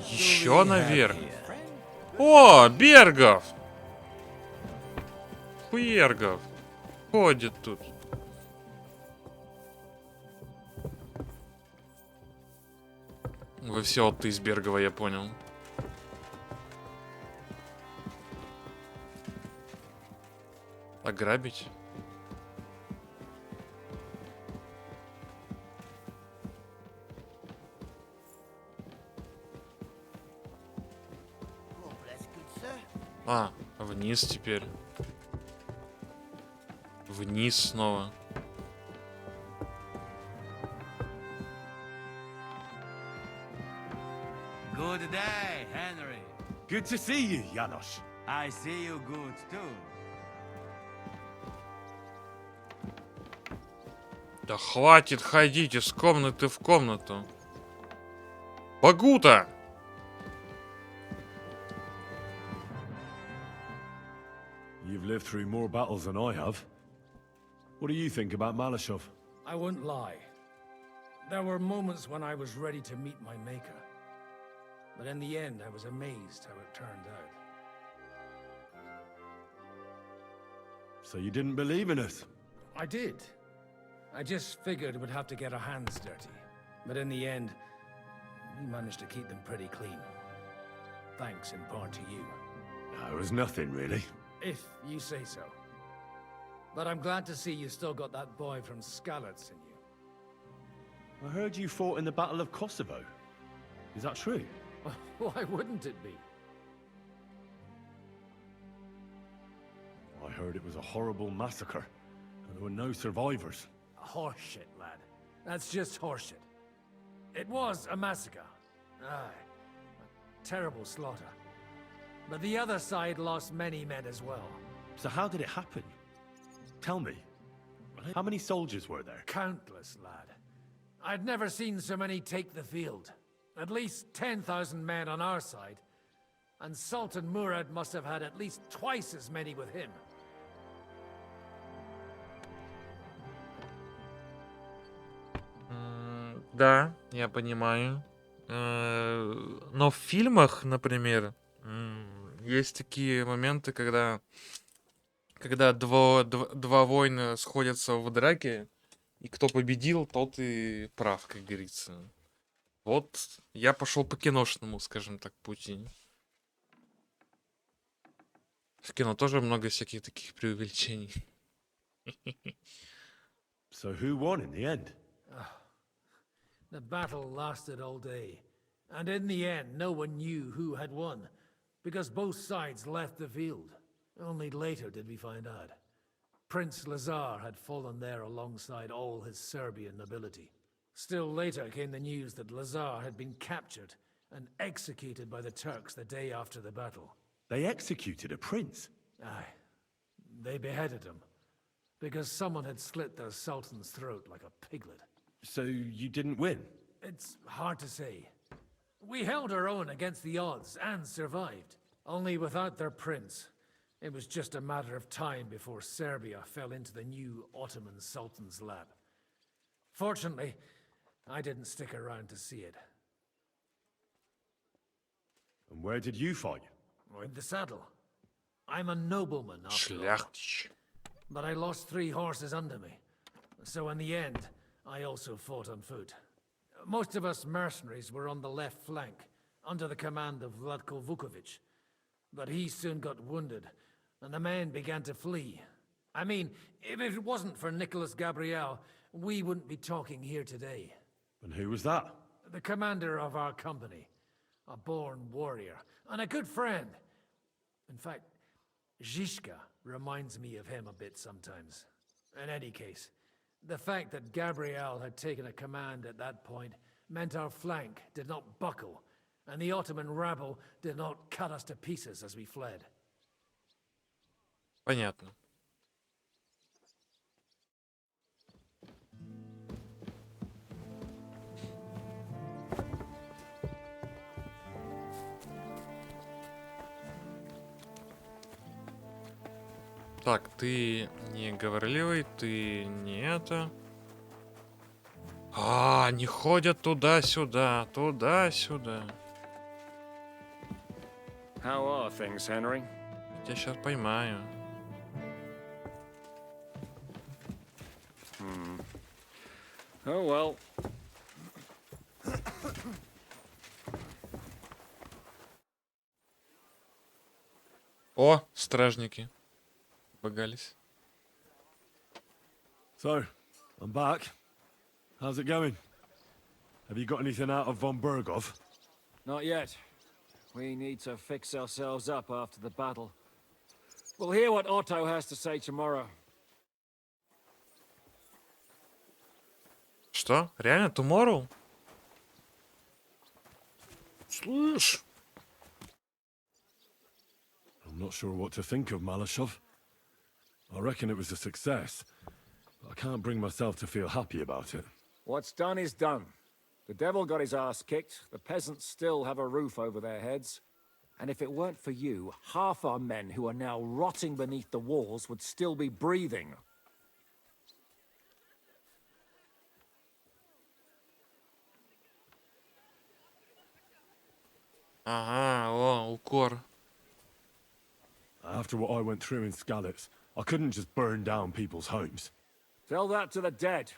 Еще наверх. О, Бергов! Хуергов. Ходит тут. Вы все вот из Бергова, я понял. Ограбить? А, вниз теперь. Вниз снова. Good day, Henry. Good to see you, Janos. I see you good too. Да хватит ходить из комнаты в комнату. Багута! You've lived through more battles than I have. What do you think about Malashov? I wouldn't lie. There were moments when I was ready to meet my maker. But in the end, I was amazed how it turned out. So you didn't believe in us? I did. I just figured we'd have to get our hands dirty. But in the end, we managed to keep them pretty clean. Thanks in part to you. No, it was nothing, really. If you say so. But I'm glad to see you still got that boy from Skalitz in you. I heard you fought in the Battle of Kosovo. Is that true? Why wouldn't it be? I heard it was a horrible massacre, and there were no survivors. Horseshit, lad. That's just horseshit. It was a massacre. Aye. A terrible slaughter. But the other side lost many men as well. So how did it happen? Tell me. How many soldiers were there? Countless, lad. I'd never seen so many take the field. At least 10,000 men on our side. And Sultan Murad must have had at least twice as many with him. Да, я понимаю. Но в фильмах, например, есть такие моменты, когда два воина сходятся в драке, и кто победил, тот и прав, как говорится. Вот я пошел по киношному, скажем так, пути. В кино тоже много всяких таких преувеличений. So who won in the end? The battle lasted all day. And in the end, no one knew who had won. Because both sides left the field. Only later did we find out. Prince Lazar had fallen there alongside all his Serbian nobility. Still later came the news that Lazar had been captured and executed by the Turks the day after the battle. They executed a prince? Aye. They beheaded him. Because someone had slit their sultan's throat like a piglet. So you didn't win? It's hard to say. We held our own against the odds and survived. Only without their prince. It was just a matter of time before Serbia fell into the new Ottoman Sultan's lap. Fortunately, I didn't stick around to see it. And where did you fight? In the saddle. I'm a nobleman after all. But I lost 3 horses under me. So in the end, I also fought on foot. Most of us mercenaries were on the left flank, under the command of Vlatko Vukovic. But he soon got wounded, and the men began to flee. I mean, if it wasn't for Nicholas Gabriel, we wouldn't be talking here today. And who was that? The commander of our company. A born warrior, and a good friend. In fact, Zizka reminds me of him a bit sometimes. In any case, the fact that Gabriel had taken a command at that point meant our flank did not buckle, and the Ottoman rabble did not cut us to pieces as we fled. Понятно. Так, ты не говорливый, ты не это. А, они ходят туда-сюда, туда-сюда. How are things, Henry? Я тебя сейчас поймаю. Oh well. О, стражники. Богались. So, I'm back. How's it going? Have you got anything out of von Bergov? Not yet. We need to fix ourselves up after the battle. We'll hear what Otto has to say tomorrow. Что? Реально? Tomorrow? Слышь. I'm not sure what to think of Malashov. I reckon it was a success, but I can't bring myself to feel happy about it. What's done is done. The devil got his ass kicked, the peasants still have a roof over their heads. And if it weren't for you, half our men who are now rotting beneath the walls would still be breathing. Ага, о, укор. After what I went through in Skalitz, I couldn't just burn down people's homes. Tell that to the dead.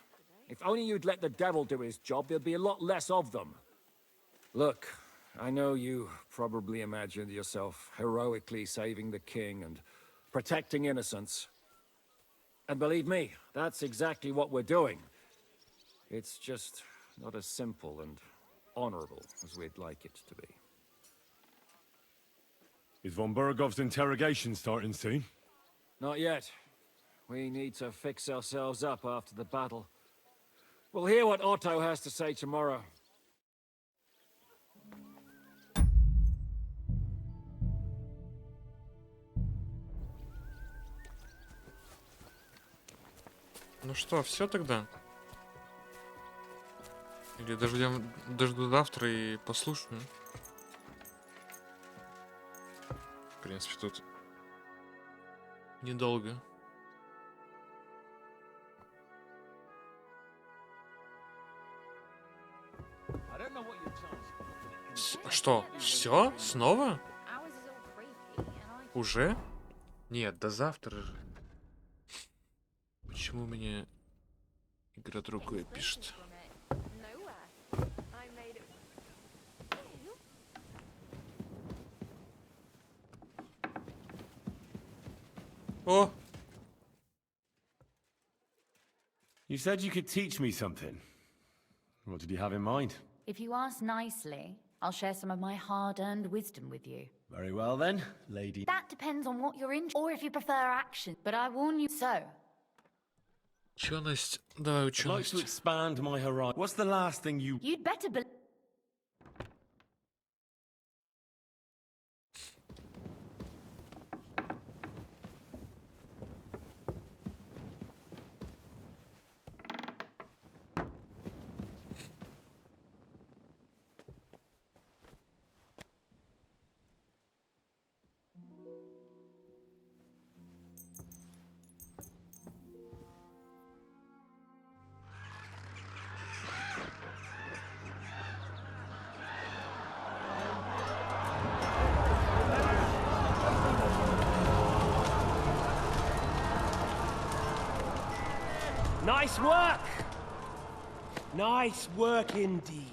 If only you'd let the devil do his job, there'd be a lot less of them. Look, I know you probably imagined yourself heroically saving the king and protecting innocents. And believe me, that's exactly what we're doing. It's just not as simple and honorable as we'd like it to be. Is von Bergov's interrogation starting soon? Not yet. We need to fix ourselves up after the battle. We'll hear what Otto has to say tomorrow. Ну что, все тогда? Или дожду завтра и послушаю? В принципе, тут недолго. Что? Все? Снова? Уже? Нет, до завтра же. Почему мне игра другое пишет? О! You said you could teach me something. What did you have in mind? If you ask nicely, I'll share some of my hard-earned wisdom with you. Very well then, lady. That depends on what you're into, or if you prefer action. But I warn you so. Ученость. Давай I'd like ученость. to expand my horizon. What's the last thing you... You'd better believe. Nice work! Nice work indeed.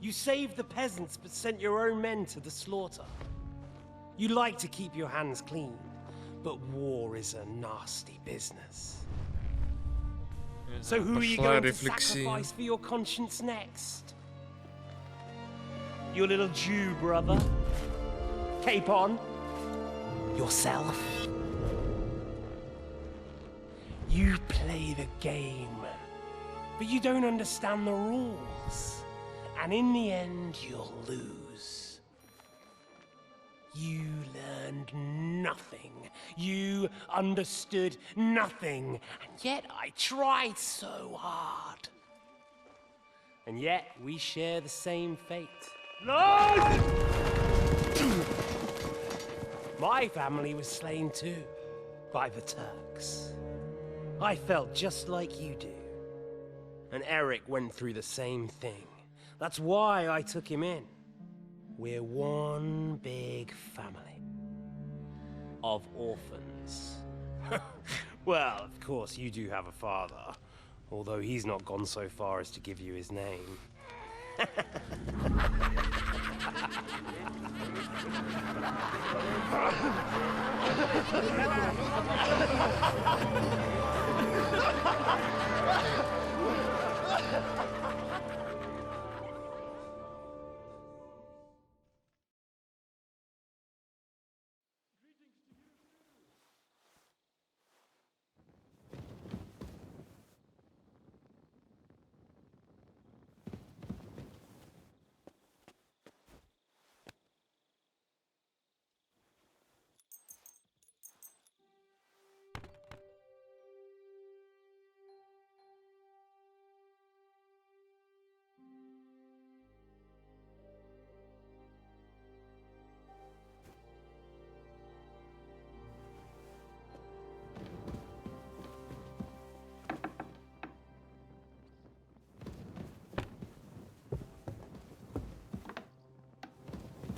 You saved the peasants but sent your own men to the slaughter. You like to keep your hands clean, but war is a nasty business. So who are you going to sacrifice for your conscience next? Your little Jew brother? Cape on? Yourself? You play the game, but you don't understand the rules. And in the end, you'll lose. You learned nothing. You understood nothing. And yet I tried so hard. And yet we share the same fate. My family was slain too, by the Turks. I felt just like you do. And Eric went through the same thing. That's why I took him in. We're one big family. Of orphans. Well, of course, you do have a father. Although he's not gone so far as to give you his name.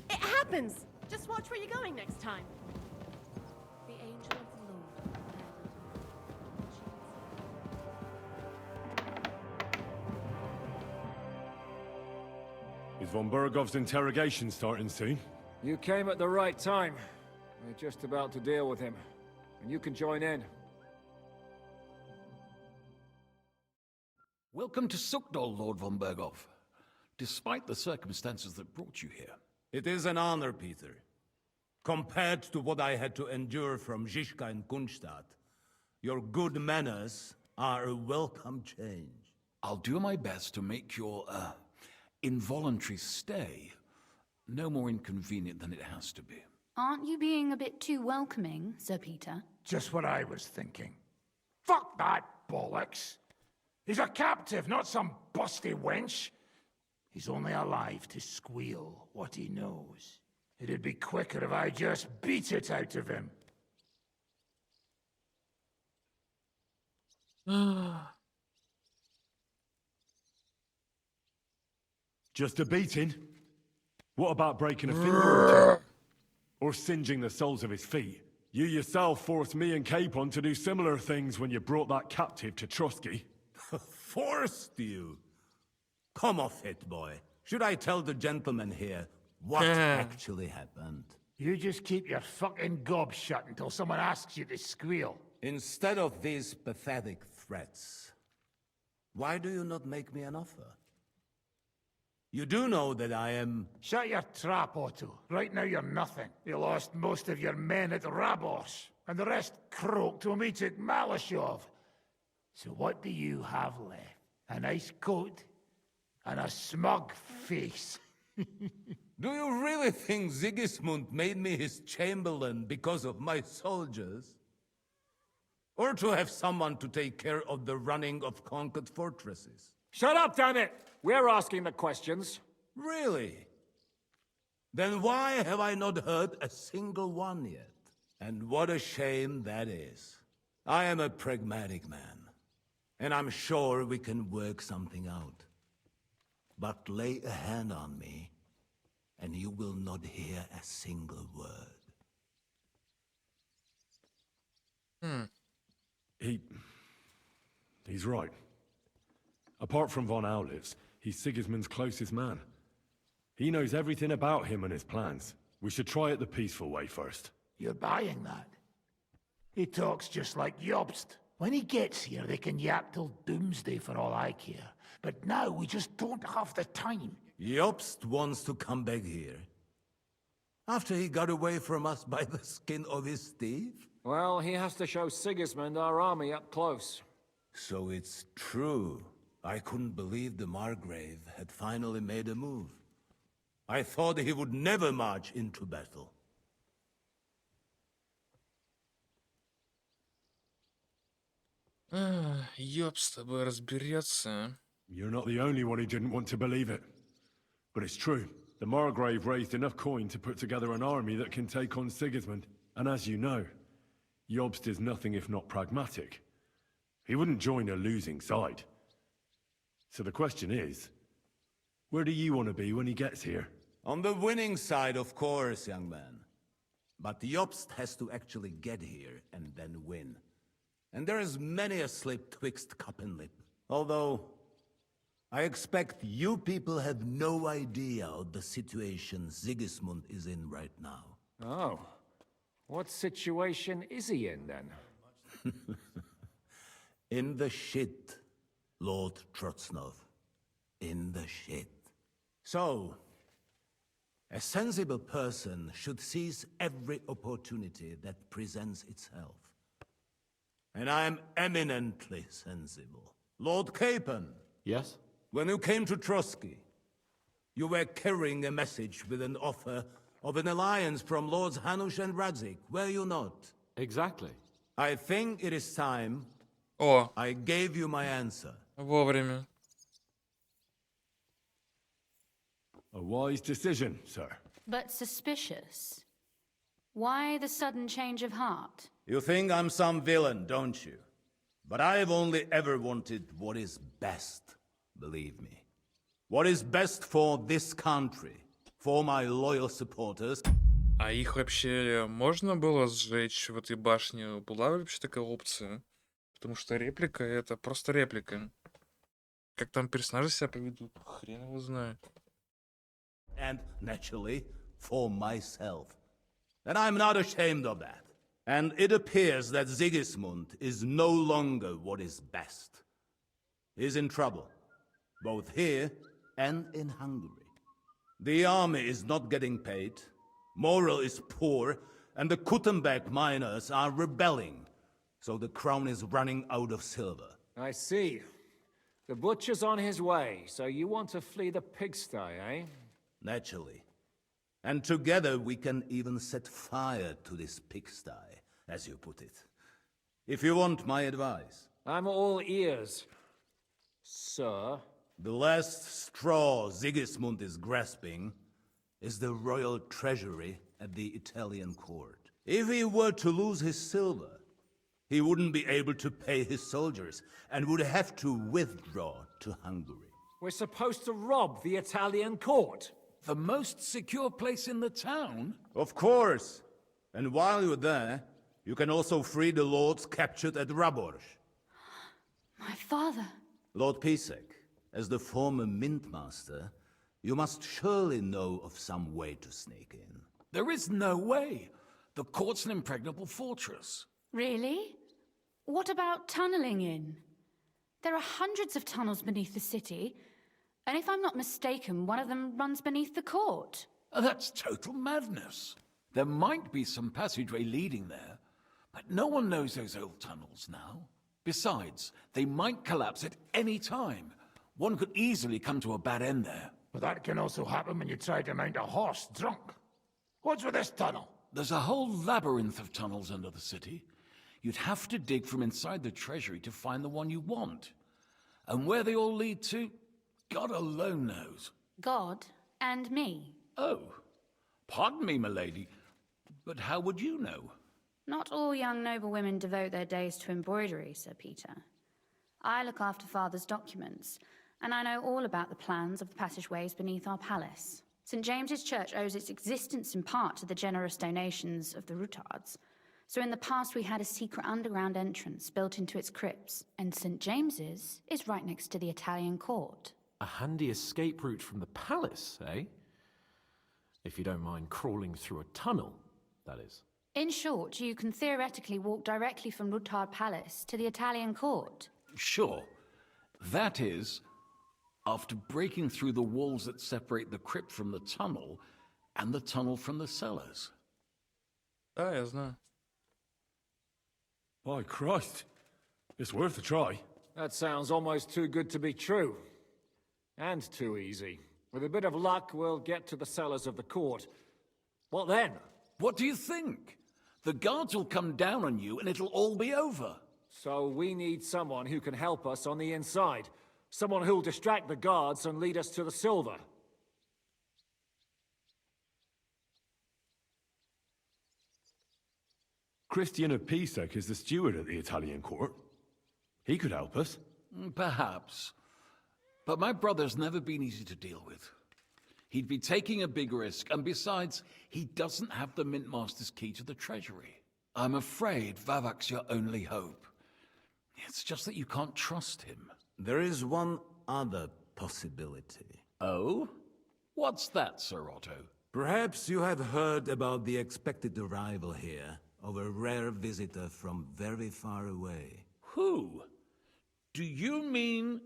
It happens! Just watch where you're going next time. The angel of the Lord. Is von Bergov's interrogation starting soon? You came at the right time. We're just about to deal with him. And you can join in. Welcome to Sukdol, Lord von Bergov. Despite the circumstances that brought you here. It is an honor, Peter. Compared to what I had to endure from Žižka and Kunstadt, your good manners are a welcome change. I'll do my best to make your, involuntary stay no more inconvenient than it has to be. Aren't you being a bit too welcoming, Sir Peter? Just what I was thinking. Fuck that bollocks! He's a captive, not some busty wench. He's only alive to squeal what he knows. It'd be quicker if I just beat it out of him. Just a beating? What about breaking a finger or two? Or singeing the soles of his feet? You yourself forced me and Capon to do similar things when you brought that captive to Chesky. Forced you? Come off it, boy. Should I tell the gentleman here what actually happened? You just keep your fucking gob shut until someone asks you to squeal. Instead of these pathetic threats, why do you not make me an offer? You do know that I am... Shut your trap, Otto. Right now you're nothing. You lost most of your men at Rabos, and the rest croaked when we took Malashov. So what do you have left? A nice coat? And a smug face? Do you really think Sigismund made me his chamberlain because of my soldiers? Or to have someone to take care of the running of conquered fortresses? Shut up, damn it! We're asking the questions. Really? Then why have I not heard a single one yet? And what a shame that is. I am a pragmatic man, and I'm sure we can work something out. But lay a hand on me, and you will not hear a single word. He's right. Apart from von Aulitz, he's Sigismund's closest man. He knows everything about him and his plans. We should try it the peaceful way first. You're buying that? He talks just like Jobst. When he gets here, they can yap till doomsday for all I care. But now we just don't have the time. Jobst wants to come back here. After he got away from us by the skin of his teeth? Well, he has to show Sigismund our army up close. So it's true. I couldn't believe the Margrave had finally made a move. I thought he would never march into battle. Ёб с тобой разберется. You're not the only one who didn't want to believe it. But it's true. The Margrave raised enough coin to put together an army that can take on Sigismund. And as you know, Jobst is nothing if not pragmatic. He wouldn't join a losing side. So the question is, where do you want to be when he gets here? On the winning side, of course, young man. But Jobst has to actually get here and then win. And there is many a slip twixt cup and lip. Although, I expect you people have no idea of the situation Sigismund is in right now. Oh. What situation is he in, then? In the shit, Lord Trotsnov. In the shit. So, a sensible person should seize every opportunity that presents itself. And I am eminently sensible. Lord Capon. Yes? When you came to Trotsky, you were carrying a message with an offer of an alliance from Lords Hanush and Radzik, were you not? Exactly. I think it is time I gave you my answer. Вовремя. A wise decision, sir. But suspicious. Why the sudden change of heart? You think I'm some villain, don't you? But I've only ever wanted what is best, believe me. What is best for this country, for my loyal supporters. А их вообще можно было сжечь в этой башне? Была вообще такая опция? Потому что реплика — это просто реплика. Как там персонажи себя поведут? Хрен его знает. And, naturally, for myself. And I'm not ashamed of that. And it appears that Sigismund is no longer what is best. He's in trouble, both here and in Hungary. The army is not getting paid, morale is poor, and the Kuttenberg miners are rebelling. So the crown is running out of silver. I see. The butcher's on his way, so you want to flee the pigsty, eh? Naturally. And together we can even set fire to this pigsty, as you put it. If you want my advice. I'm all ears, sir. The last straw Sigismund is grasping is the royal treasury at the Italian court. If he were to lose his silver, he wouldn't be able to pay his soldiers and would have to withdraw to Hungary. We're supposed to rob the Italian court. The most secure place in the town? Of course. And while you're there, you can also free the lords captured at Raborz. My father. Lord Pisek, as the former mint master, you must surely know of some way to sneak in. There is no way. The court's an impregnable fortress. Really? What about tunneling in? There are hundreds of tunnels beneath the city, and if I'm not mistaken, one of them runs beneath the court. That's total madness. There might be some passageway leading there, but no one knows those old tunnels now. Besides, they might collapse at any time. One could easily come to a bad end there. But that can also happen when you try to mount a horse drunk. What's with this tunnel? There's a whole labyrinth of tunnels under the city. You'd have to dig from inside the treasury to find the one you want. And where they all lead to, God alone knows. God and me. Oh, pardon me, milady, but how would you know? Not all young noblewomen devote their days to embroidery, Sir Peter. I look after Father's documents, and I know all about the plans of the passageways beneath our palace. St. James's Church owes its existence in part to the generous donations of the Rutards. So in the past we had a secret underground entrance built into its crypts, and St. James's is right next to the Italian court. A handy escape route from the palace, eh? If you don't mind crawling through a tunnel, that is. In short, you can theoretically walk directly from Rutard Palace to the Italian court. Sure. That is, after breaking through the walls that separate the crypt from the tunnel, and the tunnel from the cellars. Да, я знаю. By Christ, it's worth a try. That sounds almost too good to be true. And too easy. With a bit of luck, we'll get to the cellars of the court. What then? What do you think? The guards will come down on you and it'll all be over. So we need someone who can help us on the inside. Someone who'll distract the guards and lead us to the silver. Christian of Pisek is the steward at the Italian court. He could help us. Perhaps. But my brother's never been easy to deal with. He'd be taking a big risk, and besides, he doesn't have the Mint Master's key to the treasury. I'm afraid Vavak's your only hope. It's just that you can't trust him. There is one other possibility. Oh? What's that, Sir Otto? Perhaps you have heard about the expected arrival here of a rare visitor from very far away. Who? Do you mean...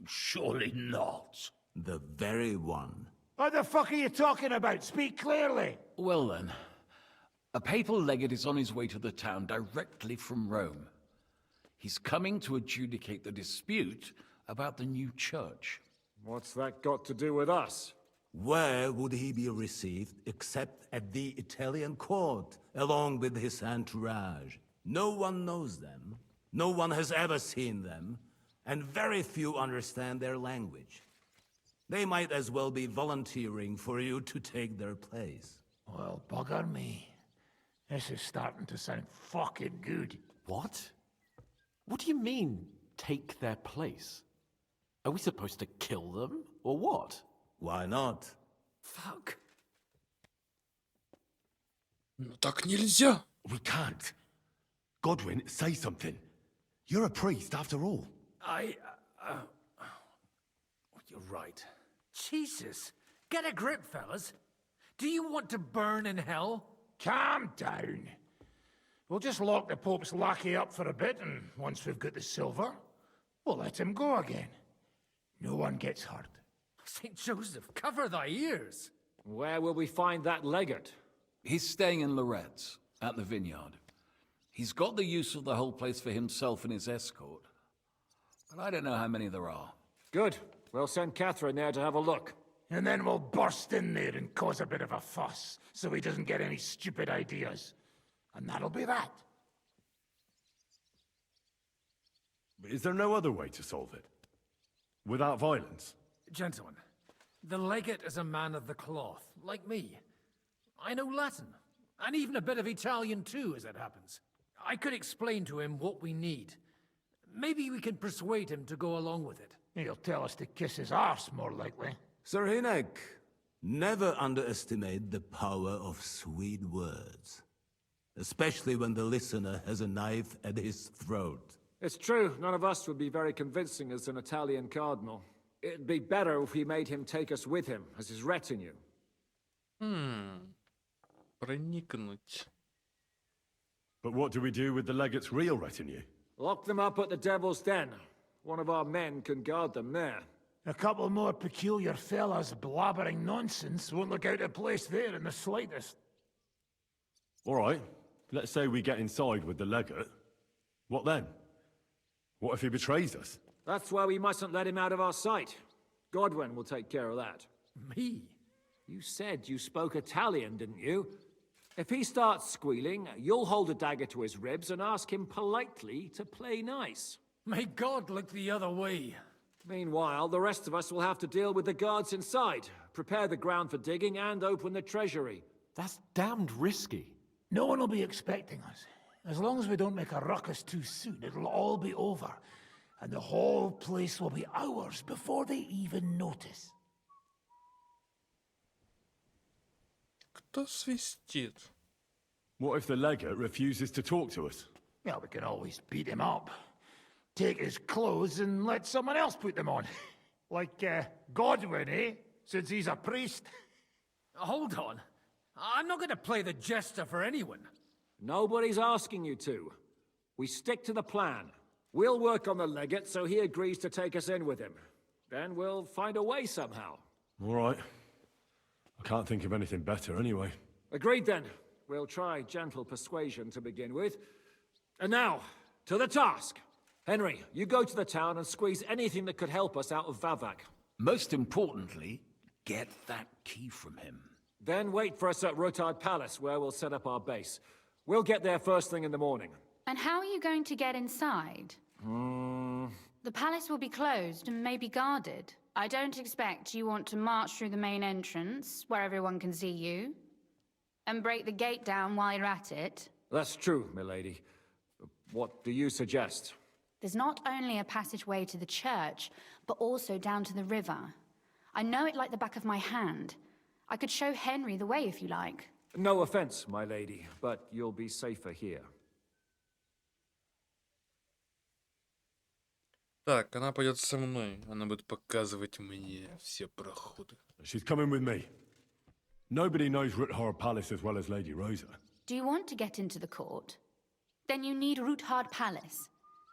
Surely not. The very one. What the fuck are you talking about? Speak clearly. Well then, a papal legate is on his way to the town directly from Rome. He's coming to adjudicate the dispute about the new church. What's that got to do with us? Where would he be received except at the Italian court, along with his entourage? No one knows them, no one has ever seen them, and very few understand their language. They might as well be volunteering for you to take their place. Well, bugger me. This is starting to sound fucking good. What? What do you mean, take their place? Are we supposed to kill them, or what? Why not? Fuck. Ну так нельзя. We can't. Godwin, say something. You're a priest, after all. You're right. Jesus. Get a grip, fellas. Do you want to burn in hell? Calm down. We'll just lock the Pope's lackey up for a bit, and once we've got the silver, we'll let him go again. No one gets hurt. St. Joseph, cover thy ears. Where will we find that legate? He's staying in Loretz, at the vineyard. He's got the use of the whole place for himself and his escort. But I don't know how many there are. Good. We'll send Catherine there to have a look. And then we'll burst in there and cause a bit of a fuss, so he doesn't get any stupid ideas. And that'll be that. Is there no other way to solve it? Without violence? Gentlemen, the legate is a man of the cloth, like me. I know Latin, and even a bit of Italian too, as it happens. I could explain to him what we need. Maybe we can persuade him to go along with it. He'll tell us to kiss his arse, more likely. Sir Hinek, never underestimate the power of sweet words. Especially when the listener has a knife at his throat. It's true, none of us would be very convincing as an Italian cardinal. It'd be better if we made him take us with him, as his retinue. Проникнуть. But what do we do with the legate's real retinue? Lock them up at the Devil's Den. One of our men can guard them there. A couple more peculiar fellas blabbering nonsense won't look out of place there in the slightest. All right, let's say we get inside with the legate. What then? What if he betrays us? That's why we mustn't let him out of our sight. Godwin will take care of that. Me? You said you spoke Italian, didn't you? If he starts squealing, you'll hold a dagger to his ribs and ask him politely to play nice. May God look the other way. Meanwhile, the rest of us will have to deal with the guards inside, prepare the ground for digging, and open the treasury. That's damned risky. No one will be expecting us. As long as we don't make a ruckus too soon, it'll all be over. And the whole place will be ours before they even notice. Кто свистит? What if the legate refuses to talk to us? Well, we can always beat him up. Take his clothes and let someone else put them on. Like, Godwin, eh? Since he's a priest. Hold on. I'm not going to play the jester for anyone. Nobody's asking you to. We stick to the plan. We'll work on the legate so he agrees to take us in with him. Then we'll find a way somehow. All right. I can't think of anything better anyway. Agreed then. We'll try gentle persuasion to begin with. And now, to the task. Henry, you go to the town and squeeze anything that could help us out of Vavak. Most importantly, get that key from him. Then wait for us at Rotard Palace, where we'll set up our base. We'll get there first thing in the morning. And how are you going to get inside? The palace will be closed and maybe guarded. I don't expect you want to march through the main entrance, where everyone can see you, and break the gate down while you're at it. That's true, milady. What do you suggest? There's not only a passageway to the church, but also down to the river. I know it like the back of my hand. I could show Henry the way if you like. No offense, my lady, but you'll be safer here. Так, она пойдет со мной. Она будет показывать мне все проходы. She's coming with me. Nobody knows Ruthard Palace as well as Lady Rosa. Do you want to get into the court? Then you need Ruthard Palace.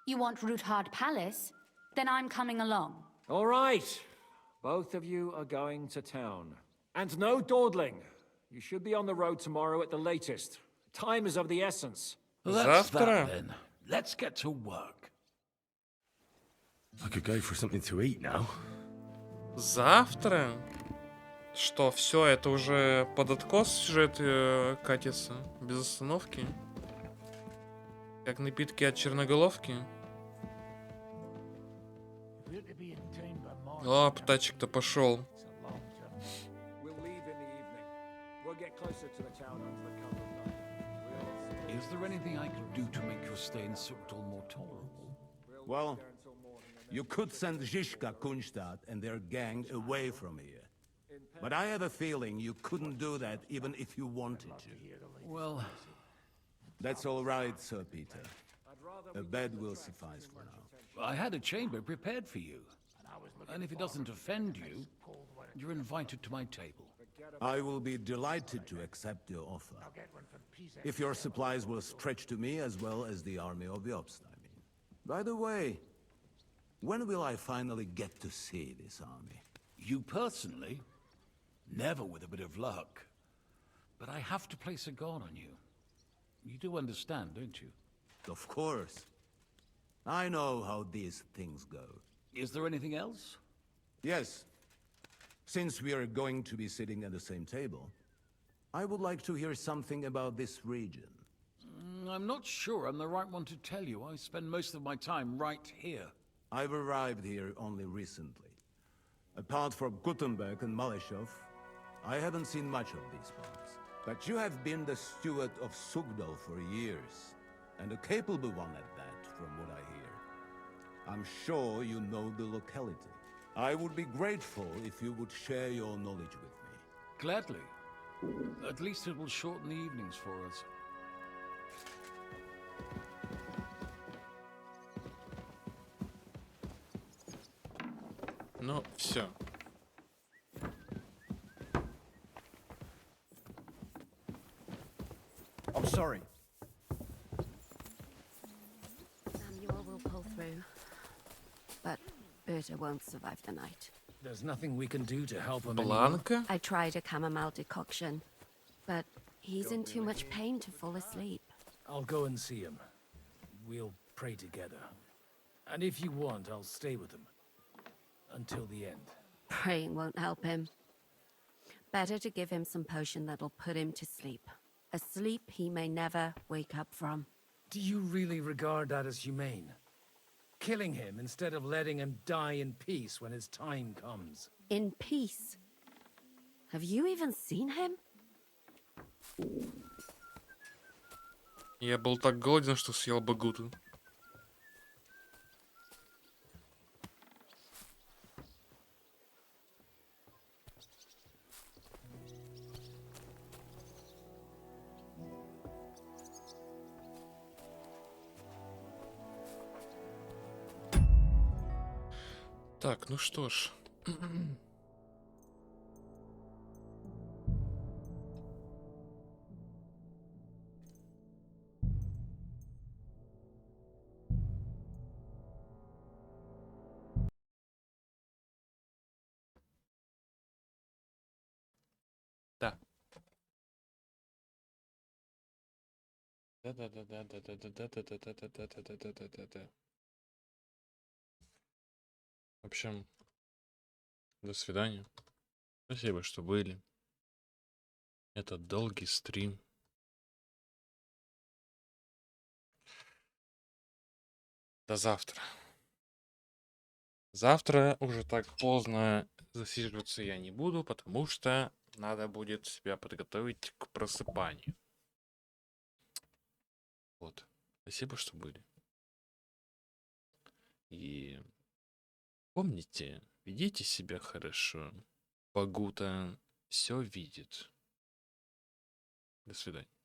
You want Ruthard Palace? Then I'm coming along. All right. Both of you are going to town. And no dawdling. You should be on the road tomorrow at the latest. Time is of the essence. That's Завтра? that then. Let's get to work. I could go for something to eat now. Завтра? Что, все, это уже под откос сюжет катится? Без остановки? Как напитки от черноголовки? О, птачек-то пошел. Is there anything I could do to make your stay in Sukdal more tolerable? Well, you could send Zizka Kunstad and their gang away from here. But I have a feeling you couldn't do that even if you wanted to. Well... That's all right, Sir Peter. A bed will suffice for now. I had a chamber prepared for you. And if it doesn't offend you, you're invited to my table. I will be delighted to accept your offer. If your supplies will stretch to me as well as the army of Jobst, I mean. By the way, when will I finally get to see this army? You personally? Never with a bit of luck. But I have to place a guard on you. You do understand, don't you? Of course. I know how these things go. Is there anything else? Yes. Since we are going to be sitting at the same table, I would like to hear something about this region. I'm not sure I'm the right one to tell you. I spend most of my time right here. I've arrived here only recently. Apart from Gutenberg and Maleshov, I haven't seen much of these parts. But you have been the steward of Sugdal for years, and a capable one at that, from what I hear. I'm sure you know the locality. I would be grateful if you would share your knowledge with me. Gladly. At least it will shorten the evenings for us. Ну, все. I'm sorry. Samuel will pull through. But Berta won't survive the night. There's nothing we can do to help him Blanca? I tried a chamomile decoction, but he's in too much pain to fall asleep. I'll go and see him. We'll pray together. And if you want, I'll stay with him. Until the end. Praying won't help him. Better to give him some potion that'll put him to sleep. A sleep he may never wake up from. Do you really regard that as humane? Killing him instead of letting him die in peace when his time comes. In peace? Have you even seen him? Я был так голоден, что съел багуту. Так, ну что ж. Да. Да-да-да-да-да-да-да-да-да-да-да-да-да-да. В общем, до свидания. Спасибо, что были. Это долгий стрим. До завтра. Завтра уже так поздно засиживаться я не буду, потому что надо будет себя подготовить к просыпанию. Вот. Спасибо, что были. И помните, ведите себя хорошо. Погута все видит. До свидания.